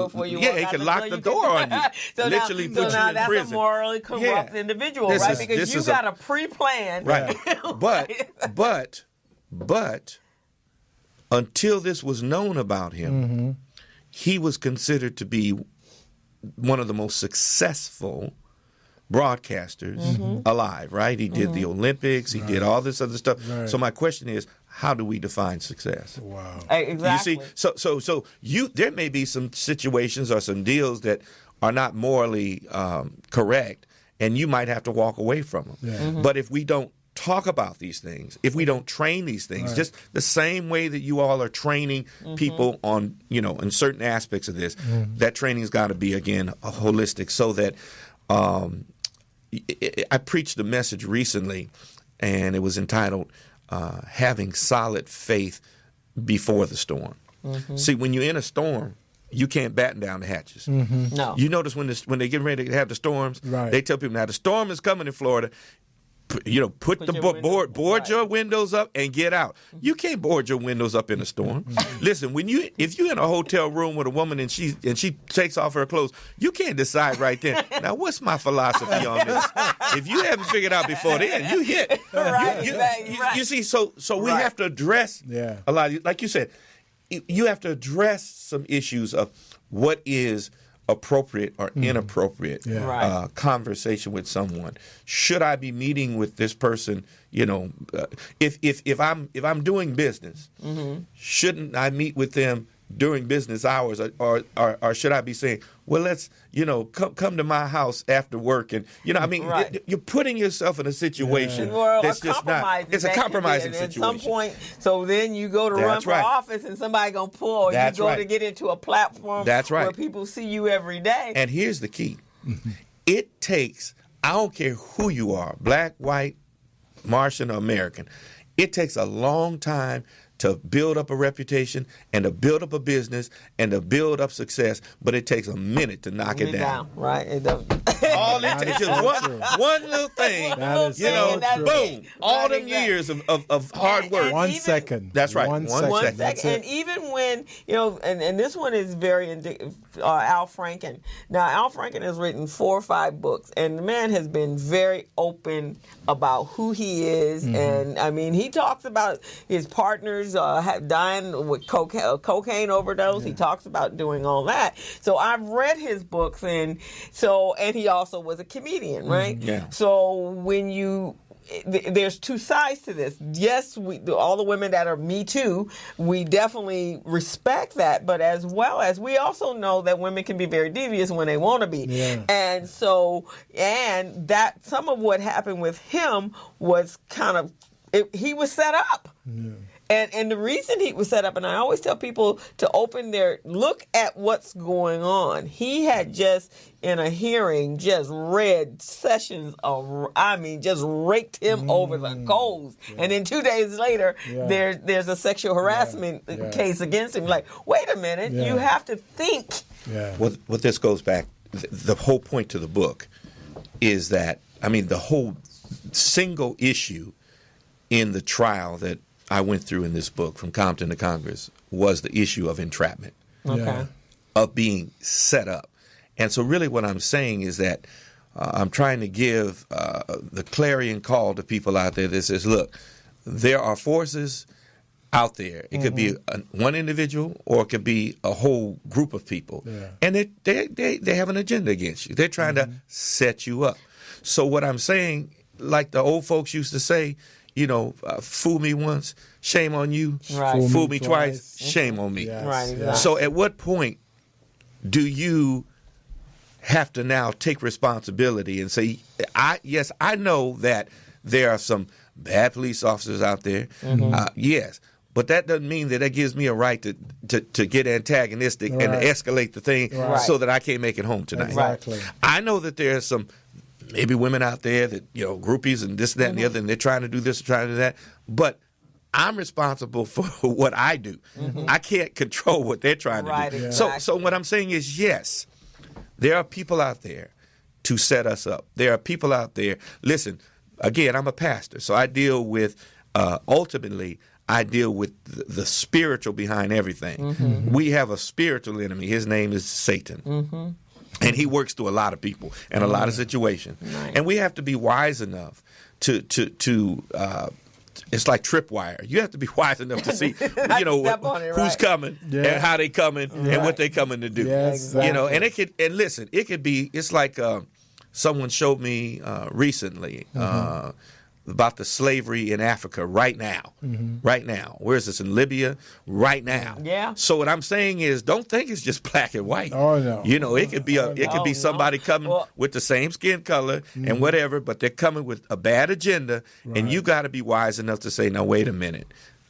lock the door on you. So literally now, put you in that's prison. A morally corrupt individual, right? Because you got a pre-plan. Right. But until this was known about him, he was considered to be one of the most successful broadcasters alive, right? He did the Olympics. He did all this other stuff. So my question is, how do we define success? Wow. Exactly. You see, so there may be some situations or some deals that are not morally correct, and you might have to walk away from them. But if we don't talk about these things, if we don't train these things, just the same way that you all are training people on, in certain aspects of this, that training's got to be, again, holistic, so that I preached a message recently, and it was entitled, having solid faith before the storm. See, when you're in a storm, you can't batten down the hatches. No. You notice when they get ready to have the storms, they tell people, now the storm is coming in Florida. Put the board your windows up and get out. You can't board your windows up in a storm. Listen, if you're in a hotel room with a woman and she takes off her clothes, you can't decide right then. Now, what's my philosophy on this? If you haven't figured out before then, you hit. You see, so we have to address a lot. Like you said, you have to address some issues of what is appropriate or inappropriate conversation with someone. Should I be meeting with this person? If I'm doing business, shouldn't I meet with them during business hours, or should I be saying, well, let's come to my house after work, and you're putting yourself in a situation that's just not. It's a compromising situation. At some point, so then you go to run for office, and somebody gonna pull, or you go to get into a platform where people see you every day. And here's the key: it takes. I don't care who you are, black, white, Martian, or American. It takes a long time to build up a reputation and to build up a business and to build up success, but it takes a minute to knock it down. Right? All it takes is one little thing, boom, all them years of hard work. 1 second. That's right. 1 second. And even when, and this one is very indicative, Al Franken. Now, Al Franken has written 4 or 5 books, and the man has been very open about who he is. And, I mean, he talks about his partners dying with cocaine overdose. He talks about doing all that. So I've read his books, and he also was a comedian, right? So when there's 2 sides to this. Yes, all the women that are Me Too, we definitely respect that, but as well as we also know that women can be very devious when they want to be. And that some of what happened with him was kind of, he was set up. And the reason he was set up, and I always tell people to look at what's going on. He had just, in a hearing, just read sessions just raked him over the coals. And then 2 days later, there's a sexual harassment case against him. Like, wait a minute, you have to think. Well, this goes back, the whole point to the book is that, the whole single issue in the trial that I went through in this book, From Compton to Congress, was the issue of entrapment. of being set up. And so really what I'm saying is that I'm trying to give the clarion call to people out there that says, look, there are forces out there. It could be one individual, or it could be a whole group of people. Yeah. And they have an agenda against you. They're trying to set you up. So what I'm saying, like the old folks used to say, fool me once, shame on you. Right. Fool me twice, shame on me. Yes. Right, exactly. So at what point do you have to now take responsibility and say, I know that there are some bad police officers out there. Yes. But that doesn't mean that gives me a right to get antagonistic and to escalate the thing so that I can't make it home tonight. Exactly. I know that there are some maybe women out there that, groupies and this, that, and the other, and they're trying to do this, trying to do that. But I'm responsible for what I do. I can't control what they're trying to do. Exactly. So what I'm saying is, yes, there are people out there to set us up. There are people out there. Listen, again, I'm a pastor, so I deal with, ultimately, I deal with the spiritual behind everything. We have a spiritual enemy. His name is Satan. And he works through a lot of people and a lot of situations. And we have to be wise enough to it's like tripwire. You have to be wise enough to see, who's coming and how they coming and what they coming to do. Yes, and it could be, it's like someone showed me recently about the slavery in Africa right now. Right now. Where is this? In Libya? Right now. Yeah. So what I'm saying is, don't think it's just black and white. Oh, no. It could be somebody coming with the same skin color and whatever, but they're coming with a bad agenda, and you got to be wise enough to say, now, wait a minute.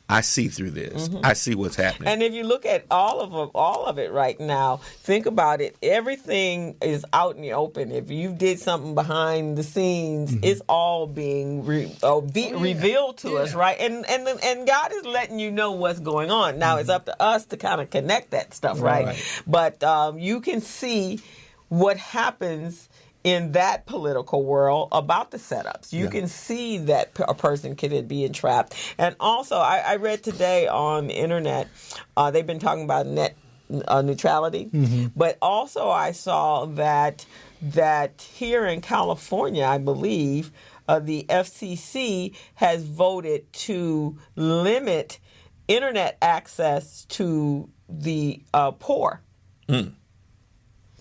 I see through this. I see what's happening. And if you look at all of it right now, think about it. Everything is out in the open. If you did something behind the scenes, it's all being revealed to us, right? And God is letting you know what's going on. Now it's up to us to kind of connect that stuff, right? But you can see what happens in that political world about the setups. You can see that a person could be entrapped. And also, I read today on the internet, they've been talking about net neutrality, but also I saw that here in California, I believe, the FCC has voted to limit internet access to the poor.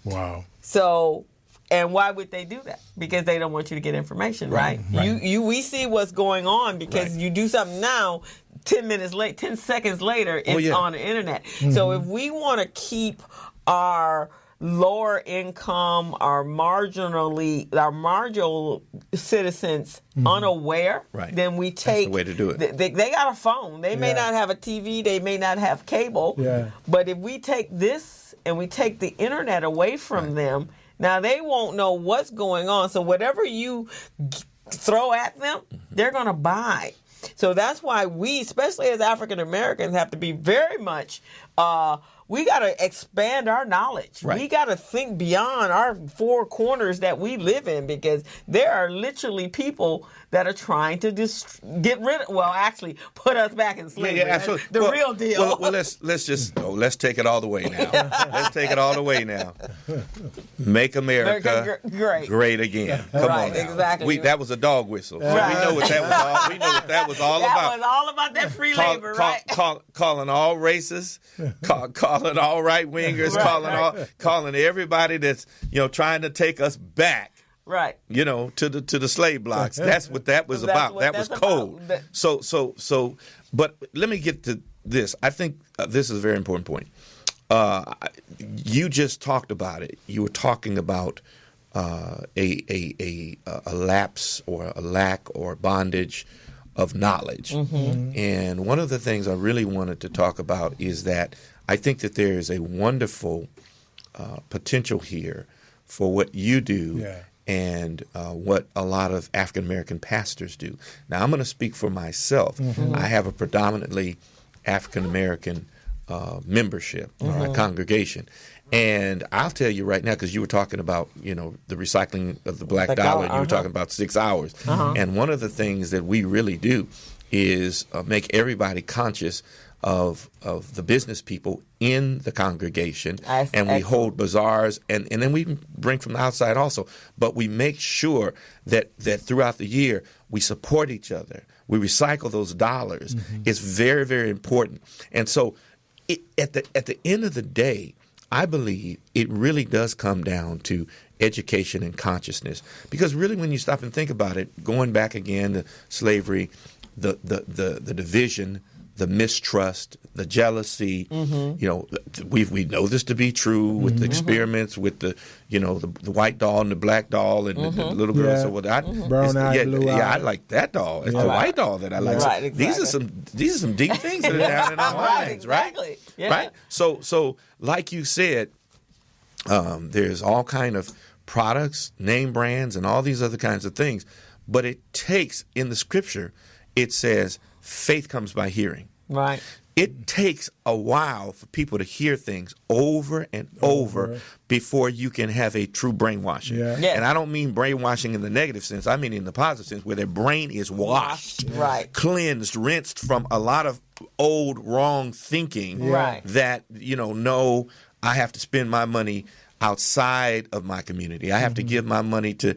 Wow. So, and why would they do that? Because they don't want you to get information, right? We see what's going on because you do something now, 10 seconds later, it's on the internet. So if we want to keep our lower income, our marginal citizens unaware, then we take. That's the way to do it. They got a phone. They may not have a TV. They may not have cable. But if we take this and we take the internet away from them, now they won't know what's going on. So whatever you throw at them, they're going to buy. So that's why we, especially as African Americans, have to be very much, we got to expand our knowledge. We got to think beyond our four corners that we live in, because there are literally people that are trying to get rid of, actually put us back in slavery. Absolutely. The real deal. Well, let's let's take it all the way now. Let's take it all the way now. Make America great again. Come on now. Exactly. That was a dog whistle. So we know what that was all. We know what that was all about. That was all about that free labor, right? Calling all races, calling all right wingers, calling everybody that's trying to take us back. Right. To the slave blocks. That's what that was about. That was cold. So, but let me get to this. I think this is a very important point. You just talked about it. You were talking about a lapse or a lack or bondage of knowledge. And one of the things I really wanted to talk about is that I think that there is a wonderful potential here for what you do and what a lot of African American pastors do. Now, I'm going to speak for myself. I have a predominantly African American membership or a congregation. And I'll tell you right now, because you were talking about, the recycling of the black dollar, you were talking about 6 hours. And one of the things that we really do is make everybody conscious of the business people in the congregation, and we hold bazaars, and then we bring from the outside also. But we make sure that throughout the year we support each other. We recycle those dollars. It's very, very important. And so at the end of the day, I believe it really does come down to education and consciousness. Because really, when you stop and think about it, going back again to slavery, the division, the mistrust, the jealousy, we know this to be true with the experiments with the white doll and the black doll and the little girl. So brown eye, blue eye. I like that doll. It's the white doll that I like. Right, exactly. These are some deep things that are down in our minds, exactly. right? Yeah. Right. So like you said, there's all kind of products, name brands, and all these other kinds of things. But it takes, in the scripture, it says, faith comes by hearing. Right. It takes a while for people to hear things over and over before you can have a true brainwashing. Yeah. Yes. And I don't mean brainwashing in the negative sense. I mean in the positive sense, where their brain is washed, cleansed, rinsed from a lot of old wrong thinking that, no, I have to spend my money outside of my community. I have to give my money to,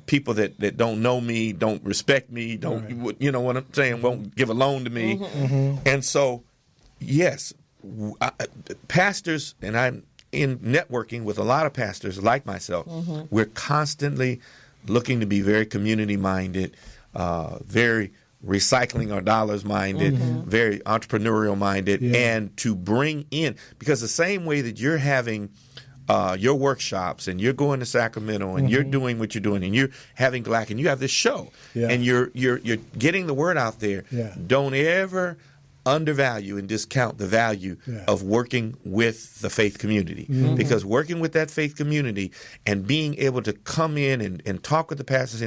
people that don't know me, don't respect me, don't, you know what I'm saying, won't give a loan to me. And so, yes, pastors, and I'm in networking with a lot of pastors like myself, we're constantly looking to be very community-minded, very recycling our dollars minded, very entrepreneurial minded, and to bring in, because the same way that you're having your workshops and you're going to Sacramento and you're doing what you're doing and you're having GLAAACC and you have this show and you're getting the word out there, don't ever undervalue and discount the value of working with the faith community. Because working with that faith community and being able to come in and talk with the pastors,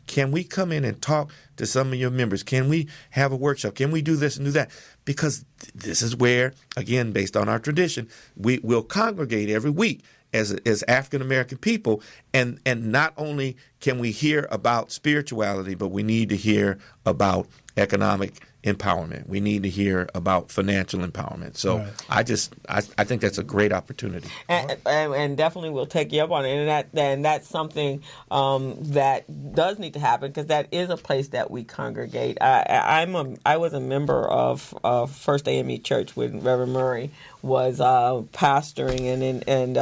can we come in and talk to some of your members? Can we have a workshop? Can we do this and do that? Because this is where, again, based on our tradition, we will congregate every week as African American people, and not only can we hear about spirituality, but we need to hear about economic empowerment. We need to hear about financial empowerment. So I think that's a great opportunity. And definitely we'll take you up on it. And that's something that does need to happen, because that is a place that we congregate. I was a member of First AME Church when Reverend Murray was pastoring, and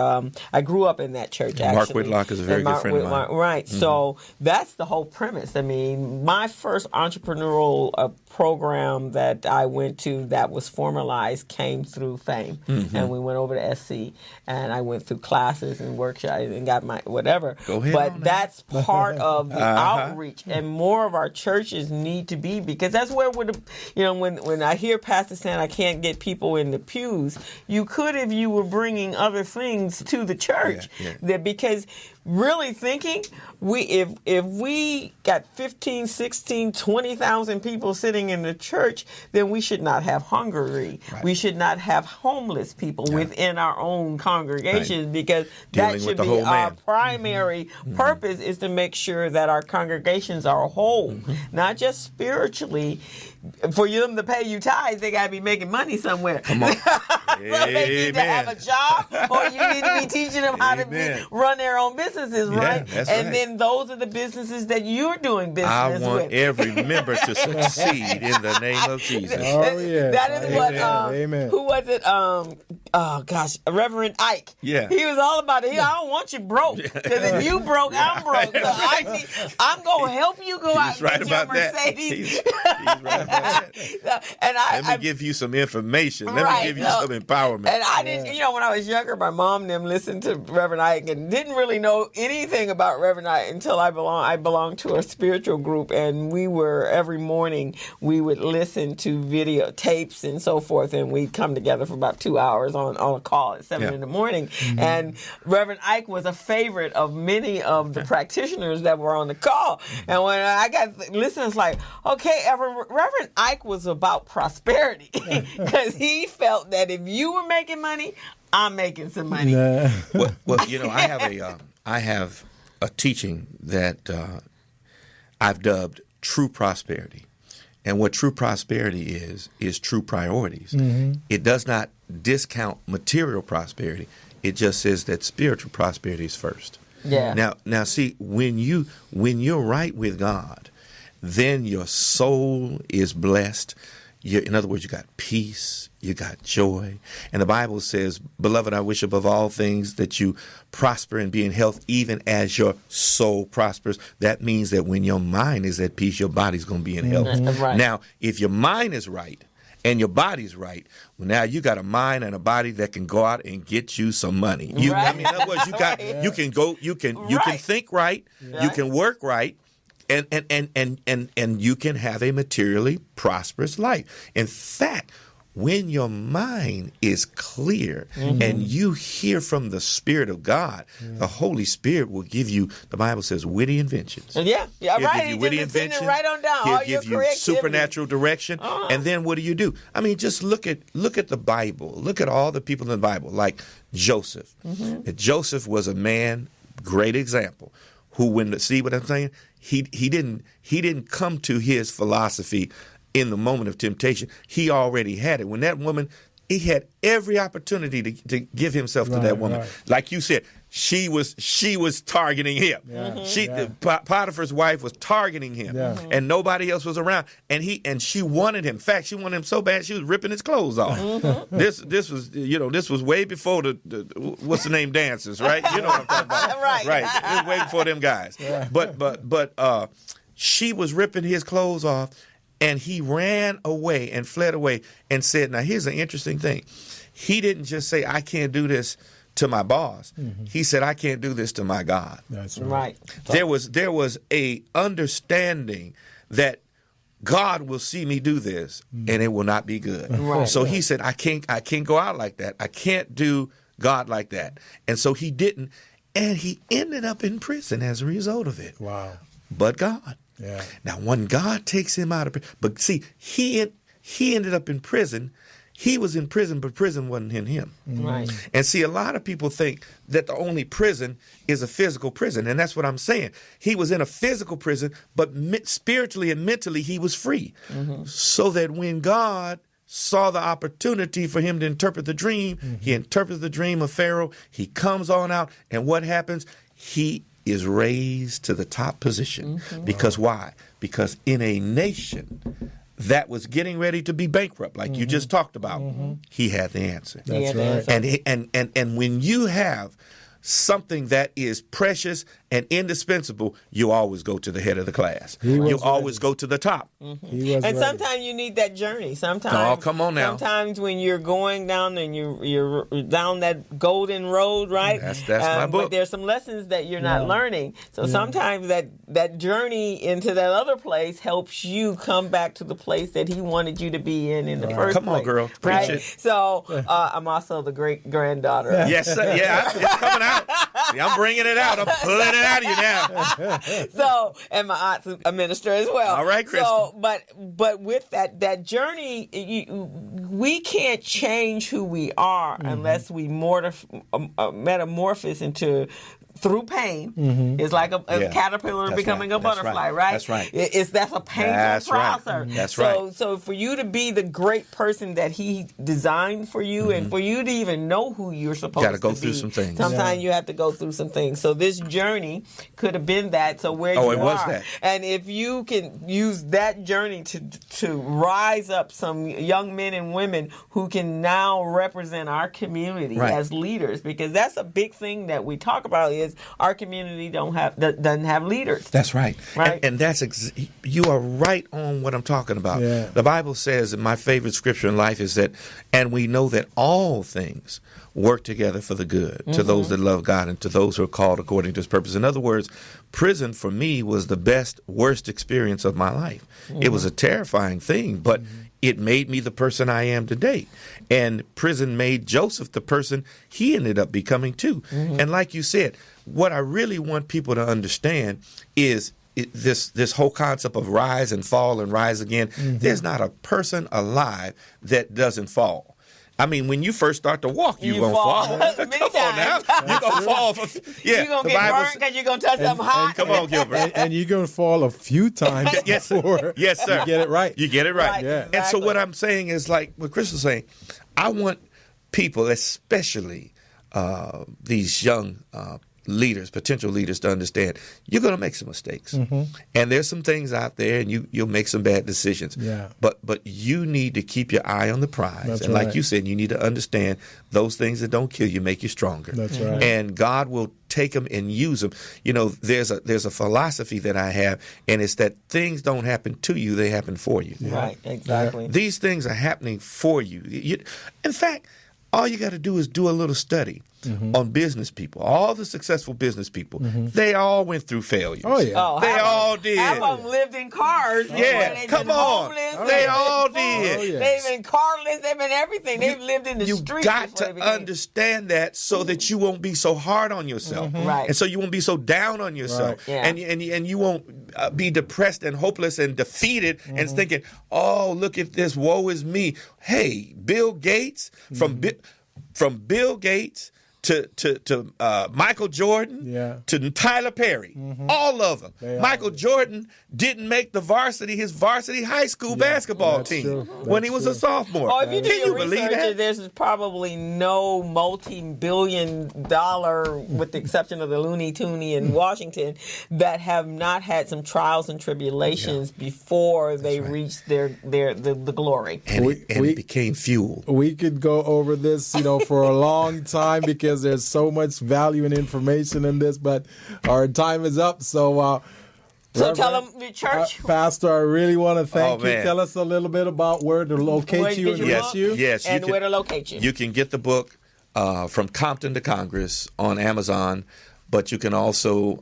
I grew up in that church. Actually, Mark Whitlock is a very good friend of mine. Right. So that's the whole premise. I mean, my first entrepreneurial program that I went to that was formalized came through FAME, and we went over to SC, and I went through classes and workshops and got my whatever. Go ahead. But that's part of the outreach, and more of our churches need to be, because that's where when I hear pastors saying I can't get people in the pews, you could if you were bringing other things to the church. Because really thinking, if we got 15, 16, 20,000 people sitting in the church, then we should not have hungry. We should not have homeless people within our own congregations, because that should be our primary purpose, is to make sure that our congregations are whole, not just spiritually. For them to pay you tithes, they got to be making money somewhere. Come on. So they need to have a job, or you need to be teaching them how to run their own businesses, right? And then those are the businesses that you're doing business with. I want every member to succeed in the name of Jesus. Oh, yeah. That is what, who was it? Reverend Ike. Yeah. He was all about it. I don't want you broke, because if you broke, I'm broke. So I'm going to help you go out and get your Mercedes. He's right about that. Let me give you some information. Let me give you some empowerment. And I didn't, when I was younger, my mom and them listened to Reverend Ike and didn't really know anything about Reverend Ike until I belonged to a spiritual group, and we were, every morning, we would listen to video tapes and so forth, and we'd come together for about 2 hours on a call at 7 in the morning. And Reverend Ike was a favorite of many of the practitioners that were on the call. And when I got listeners like, okay, Reverend Ike was about prosperity, because he felt that if you were making money, I'm making some money. Well, I have a teaching that I've dubbed true prosperity. And what true prosperity is true priorities. It does not discount material prosperity. It just says that spiritual prosperity is first. Yeah. Now see, when you're right with God, then your soul is blessed. In other words, you got peace, you got joy. And the Bible says, beloved, I wish above all things that you prosper and be in health, even as your soul prospers. That means that when your mind is at peace, your body's going to be in health. Right. Now, if your mind is right and your body's right, well, now you got a mind and a body that can go out and get you some money. Right. I mean, in other words, you can go, you can think right, you can work right. And you can have a materially prosperous life. In fact, when your mind is clear and you hear from the Spirit of God, the Holy Spirit will give you, the Bible says, witty inventions. Yeah, He'll right. give you witty inventions. Right on down. He'll All your give you creativity. supernatural direction. And then what do? I mean, just look at the Bible. Look at all the people in the Bible, like Joseph. Joseph was a man, great example, who see what I'm saying? He didn't come to his philosophy in the moment of temptation. He already had it. When that woman, he had every opportunity to give himself to that woman. Right. Like you said, she was targeting him. Potiphar's wife was targeting him, and nobody else was around. And she wanted him. In fact, she wanted him so bad she was ripping his clothes off. This was way before the what's the name dancers, right? You know what I'm talking about, right? It was way before them guys. But she was ripping his clothes off, and he ran away and fled away and said, "Now here's an interesting thing. He didn't just say, 'I can't do this to my boss.' He said, 'I can't do this to my God.'" That's Right. There was a understanding that God will see me do this, and it will not be good. Right. So he said, I can't go out like that. I can't do God like that. And so he didn't, and he ended up in prison as a result of it. Wow. But God. Yeah. Now, when God takes him out of prison, but see, he ended up in prison. He was in prison, but prison wasn't in him. Right. And see, a lot of people think that the only prison is a physical prison, and that's what I'm saying. He was in a physical prison, but spiritually and mentally he was free. So that when God saw the opportunity for him to interpret the dream, he interprets the dream of Pharaoh, he comes on out, and what happens? He is raised to the top position. Because why? Because in a nation that was getting ready to be bankrupt, like you just talked about, he had the answer. That's right. And when you have something that is precious and indispensable, you always go to the head of the class. You always go to the top. And sometimes you need that journey. Sometimes, oh, come on now. Sometimes when you're going down and you're down that golden road, right? That's my book. But there's some lessons that you're not learning. So sometimes that journey into that other place helps you come back to the place that he wanted you to be in the first place. Come on, girl. Preach Right? it. So I'm also the great granddaughter. Yes, sir. Yeah, it's coming out. See, I'm bringing it out. I'm pulling it out of you now. So, and my aunt's a minister as well. All right, Kristen. So, but with that journey, we can't change who we are unless we metamorphose into through pain. It's like a caterpillar becoming a butterfly, right? That's right. That's a painful process. That's right. So for you to be the great person that he designed for you, and for you to even know who you're supposed to be, go through some things. Sometimes you have to go through some things. So this journey could have been that. So where you are, was that. and if you can use that journey to rise up some young men and women who can now represent our community as leaders, because that's a big thing that we talk about is our community doesn't have leaders. That's right. Right. And that's you are right on what I'm talking about. Yeah. The Bible says, and my favorite scripture in life is that, and we know that all things work together for the good to those that love God and to those who are called according to his purpose. In other words, prison for me was the worst experience of my life. It was a terrifying thing, but it made me the person I am today. And prison made Joseph the person he ended up becoming too. And like you said, what I really want people to understand is this whole concept of rise and fall and rise again. There's not a person alive that doesn't fall. I mean, when you first start to walk, you're You going to fall. fall. Many Come on now. times. You're going to fall. You're going to get burned because you're going to touch something hot. Come on, Gilbert. And you're going to fall a few times Yes, before yes, sir. you get it right. You get it right. Right, Yeah. And so exactly. what I'm saying is like what Chris was saying, I want people, especially these young leaders, potential leaders, to understand you're going to make some mistakes. And there's some things out there and you'll make some bad decisions. Yeah. But you need to keep your eye on the prize. That's and right. like you said, you need to understand those things that don't kill you make you stronger. That's right. And God will take them and use them. You know, there's a philosophy that I have, and it's that things don't happen to you, they happen for you. Right, exactly. These things are happening for you. In fact, all you got to do is do a little study on business people. All the successful business people, they all went through failures. Oh, yeah. Oh, They half all of- did. Half of them lived in cars. Yeah, They've come been on. homeless, They they've all been did. full, Oh, yeah. They've been carless. They've been everything. They've lived in the You streets. got before to they became- understand that so that you won't be so hard on yourself, Right. and so you won't be so down on yourself, Right. Yeah. and you won't be depressed and hopeless and defeated and thinking, "Oh, look at this, woe is me." Hey, Bill Gates, from Bill Gates to Michael Jordan, to Tyler Perry, all of them. Michael Jordan didn't make his varsity high school basketball that's team true. when That's he was true. a sophomore. Oh, if you do Can your you believe research, that? there's probably no multi-billion-dollar, with the exception of the Looney Tooney in Washington, that have not had some trials and tribulations before they reached the glory. And it became fuel. We could go over this, for a long time because there's so much value and information in this, but our time is up. So Tell them the church. Pastor, I really want to thank you. man. Tell us a little bit about where to locate Where you did and you reach look? you. Yes, and where to locate you. You can get the book From Compton to Congress on Amazon, but you can also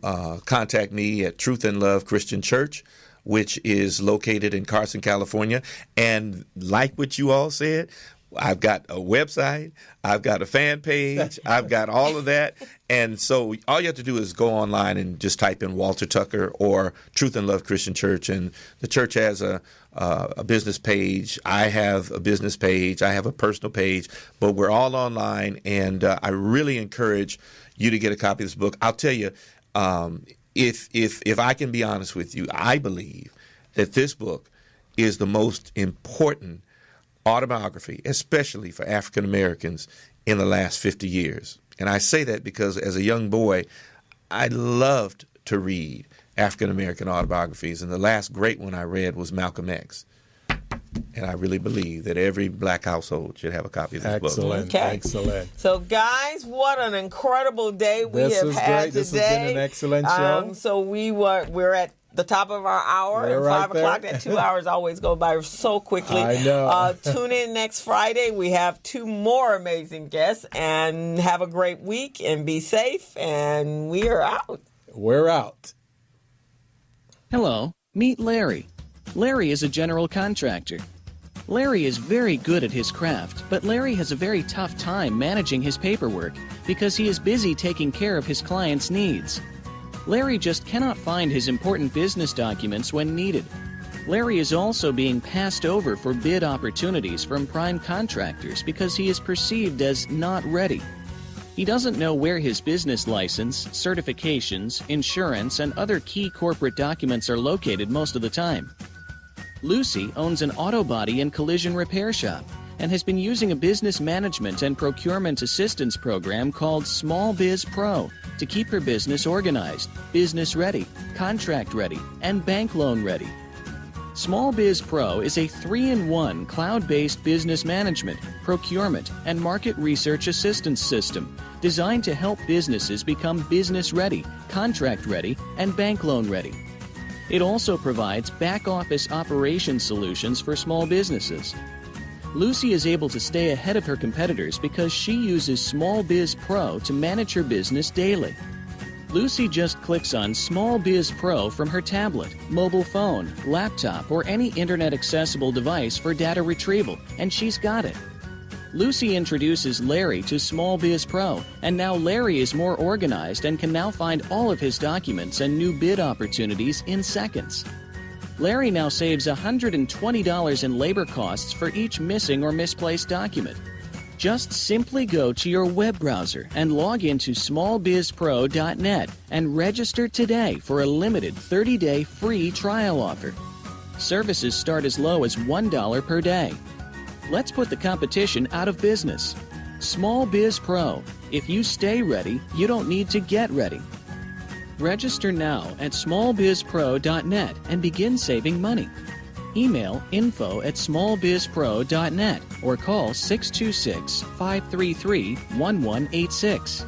contact me at Truth and Love Christian Church, which is located in Carson, California. And like what you all said, I've got a website, I've got a fan page, I've got all of that. And so all you have to do is go online and just type in Walter Tucker or Truth and Love Christian Church. And the church has a business page. I have a business page. I have a personal page. But we're all online. And I really encourage you to get a copy of this book. I'll tell you, if I can be honest with you, I believe that this book is the most important autobiography, especially for African Americans in the last 50 years. And I say that because as a young boy, I loved to read African American autobiographies. And the last great one I read was Malcolm X. And I really believe that every black household should have a copy of this book. Excellent. Okay. Excellent. So, guys, what an incredible day we This have was had great. today. This has been an excellent show. So we're at the top of our hour, We're and right 5 o'clock. there. That 2 hours always go by so quickly. I know. Tune in next Friday. We have 2 more amazing guests, and have a great week and be safe. And we are out. We're out. Hello, meet Larry. Larry is a general contractor. Larry is very good at his craft, but Larry has a very tough time managing his paperwork because he is busy taking care of his clients' needs. Larry just cannot find his important business documents when needed. Larry is also being passed over for bid opportunities from prime contractors because he is perceived as not ready. He doesn't know where his business license, certifications, insurance, and other key corporate documents are located most of the time. Lucy owns an auto body and collision repair shop and has been using a business management and procurement assistance program called Small Biz Pro to keep her business organized, business ready, contract ready, and bank loan ready. Small Biz Pro is a 3-in-1 cloud-based business management, procurement, and market research assistance system designed to help businesses become business ready, contract ready, and bank loan ready. It also provides back-office operations solutions for small businesses. Lucy is able to stay ahead of her competitors because she uses Small Biz Pro to manage her business daily. Lucy just clicks on Small Biz Pro from her tablet, mobile phone, laptop, or any internet-accessible device for data retrieval, and she's got it. Lucy introduces Larry to Small Biz Pro, and now Larry is more organized and can now find all of his documents and new bid opportunities in seconds. Larry now saves $120 in labor costs for each missing or misplaced document. Just simply go to your web browser and log into smallbizpro.net and register today for a limited 30-day free trial offer. Services start as low as $1 per day. Let's put the competition out of business. Small Biz Pro. If you stay ready, you don't need to get ready. Register now at smallbizpro.net and begin saving money. Email info@smallbizpro.net or call 626-533-1186.